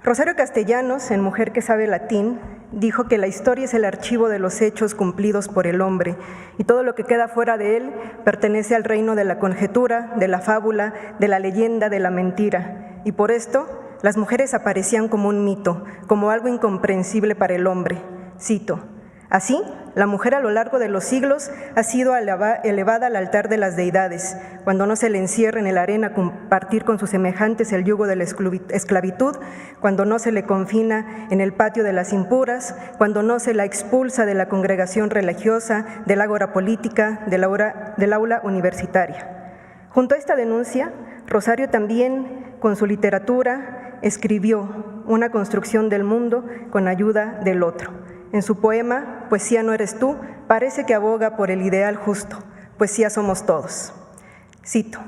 [SPEAKER 17] Rosario Castellanos, en Mujer que sabe latín, dijo que la historia es el archivo de los hechos cumplidos por el hombre y todo lo que queda fuera de él pertenece al reino de la conjetura, de la fábula, de la leyenda, de la mentira. Y por esto, las mujeres aparecían como un mito, como algo incomprensible para el hombre. Cito: así, la mujer a lo largo de los siglos ha sido elevada al altar de las deidades, cuando no se le encierra en la arena a compartir con sus semejantes el yugo de la esclavitud, cuando no se le confina en el patio de las impuras, cuando no se la expulsa de la congregación religiosa, del ágora política, del aula universitaria. Junto a esta denuncia, Rosario también, con su literatura, escribió una construcción del mundo con ayuda del otro. En su poema, Poesía no eres tú, parece que aboga por el ideal justo, poesía somos todos. Cito: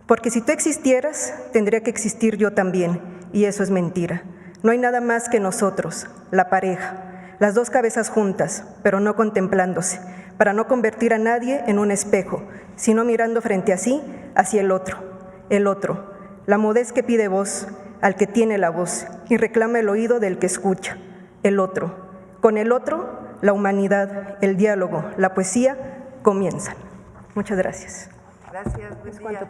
[SPEAKER 17] porque si tú existieras, tendría que existir yo también, y eso es mentira. No hay nada más que nosotros, la pareja, las dos cabezas juntas, pero no contemplándose, para no convertir a nadie en un espejo, sino mirando frente a sí, hacia el otro, la mudez que pide voz al que tiene la voz y reclama el oído del que escucha, el otro. Con el otro, la humanidad, el diálogo, la poesía comienzan. Muchas gracias.
[SPEAKER 1] Gracias. Buen día.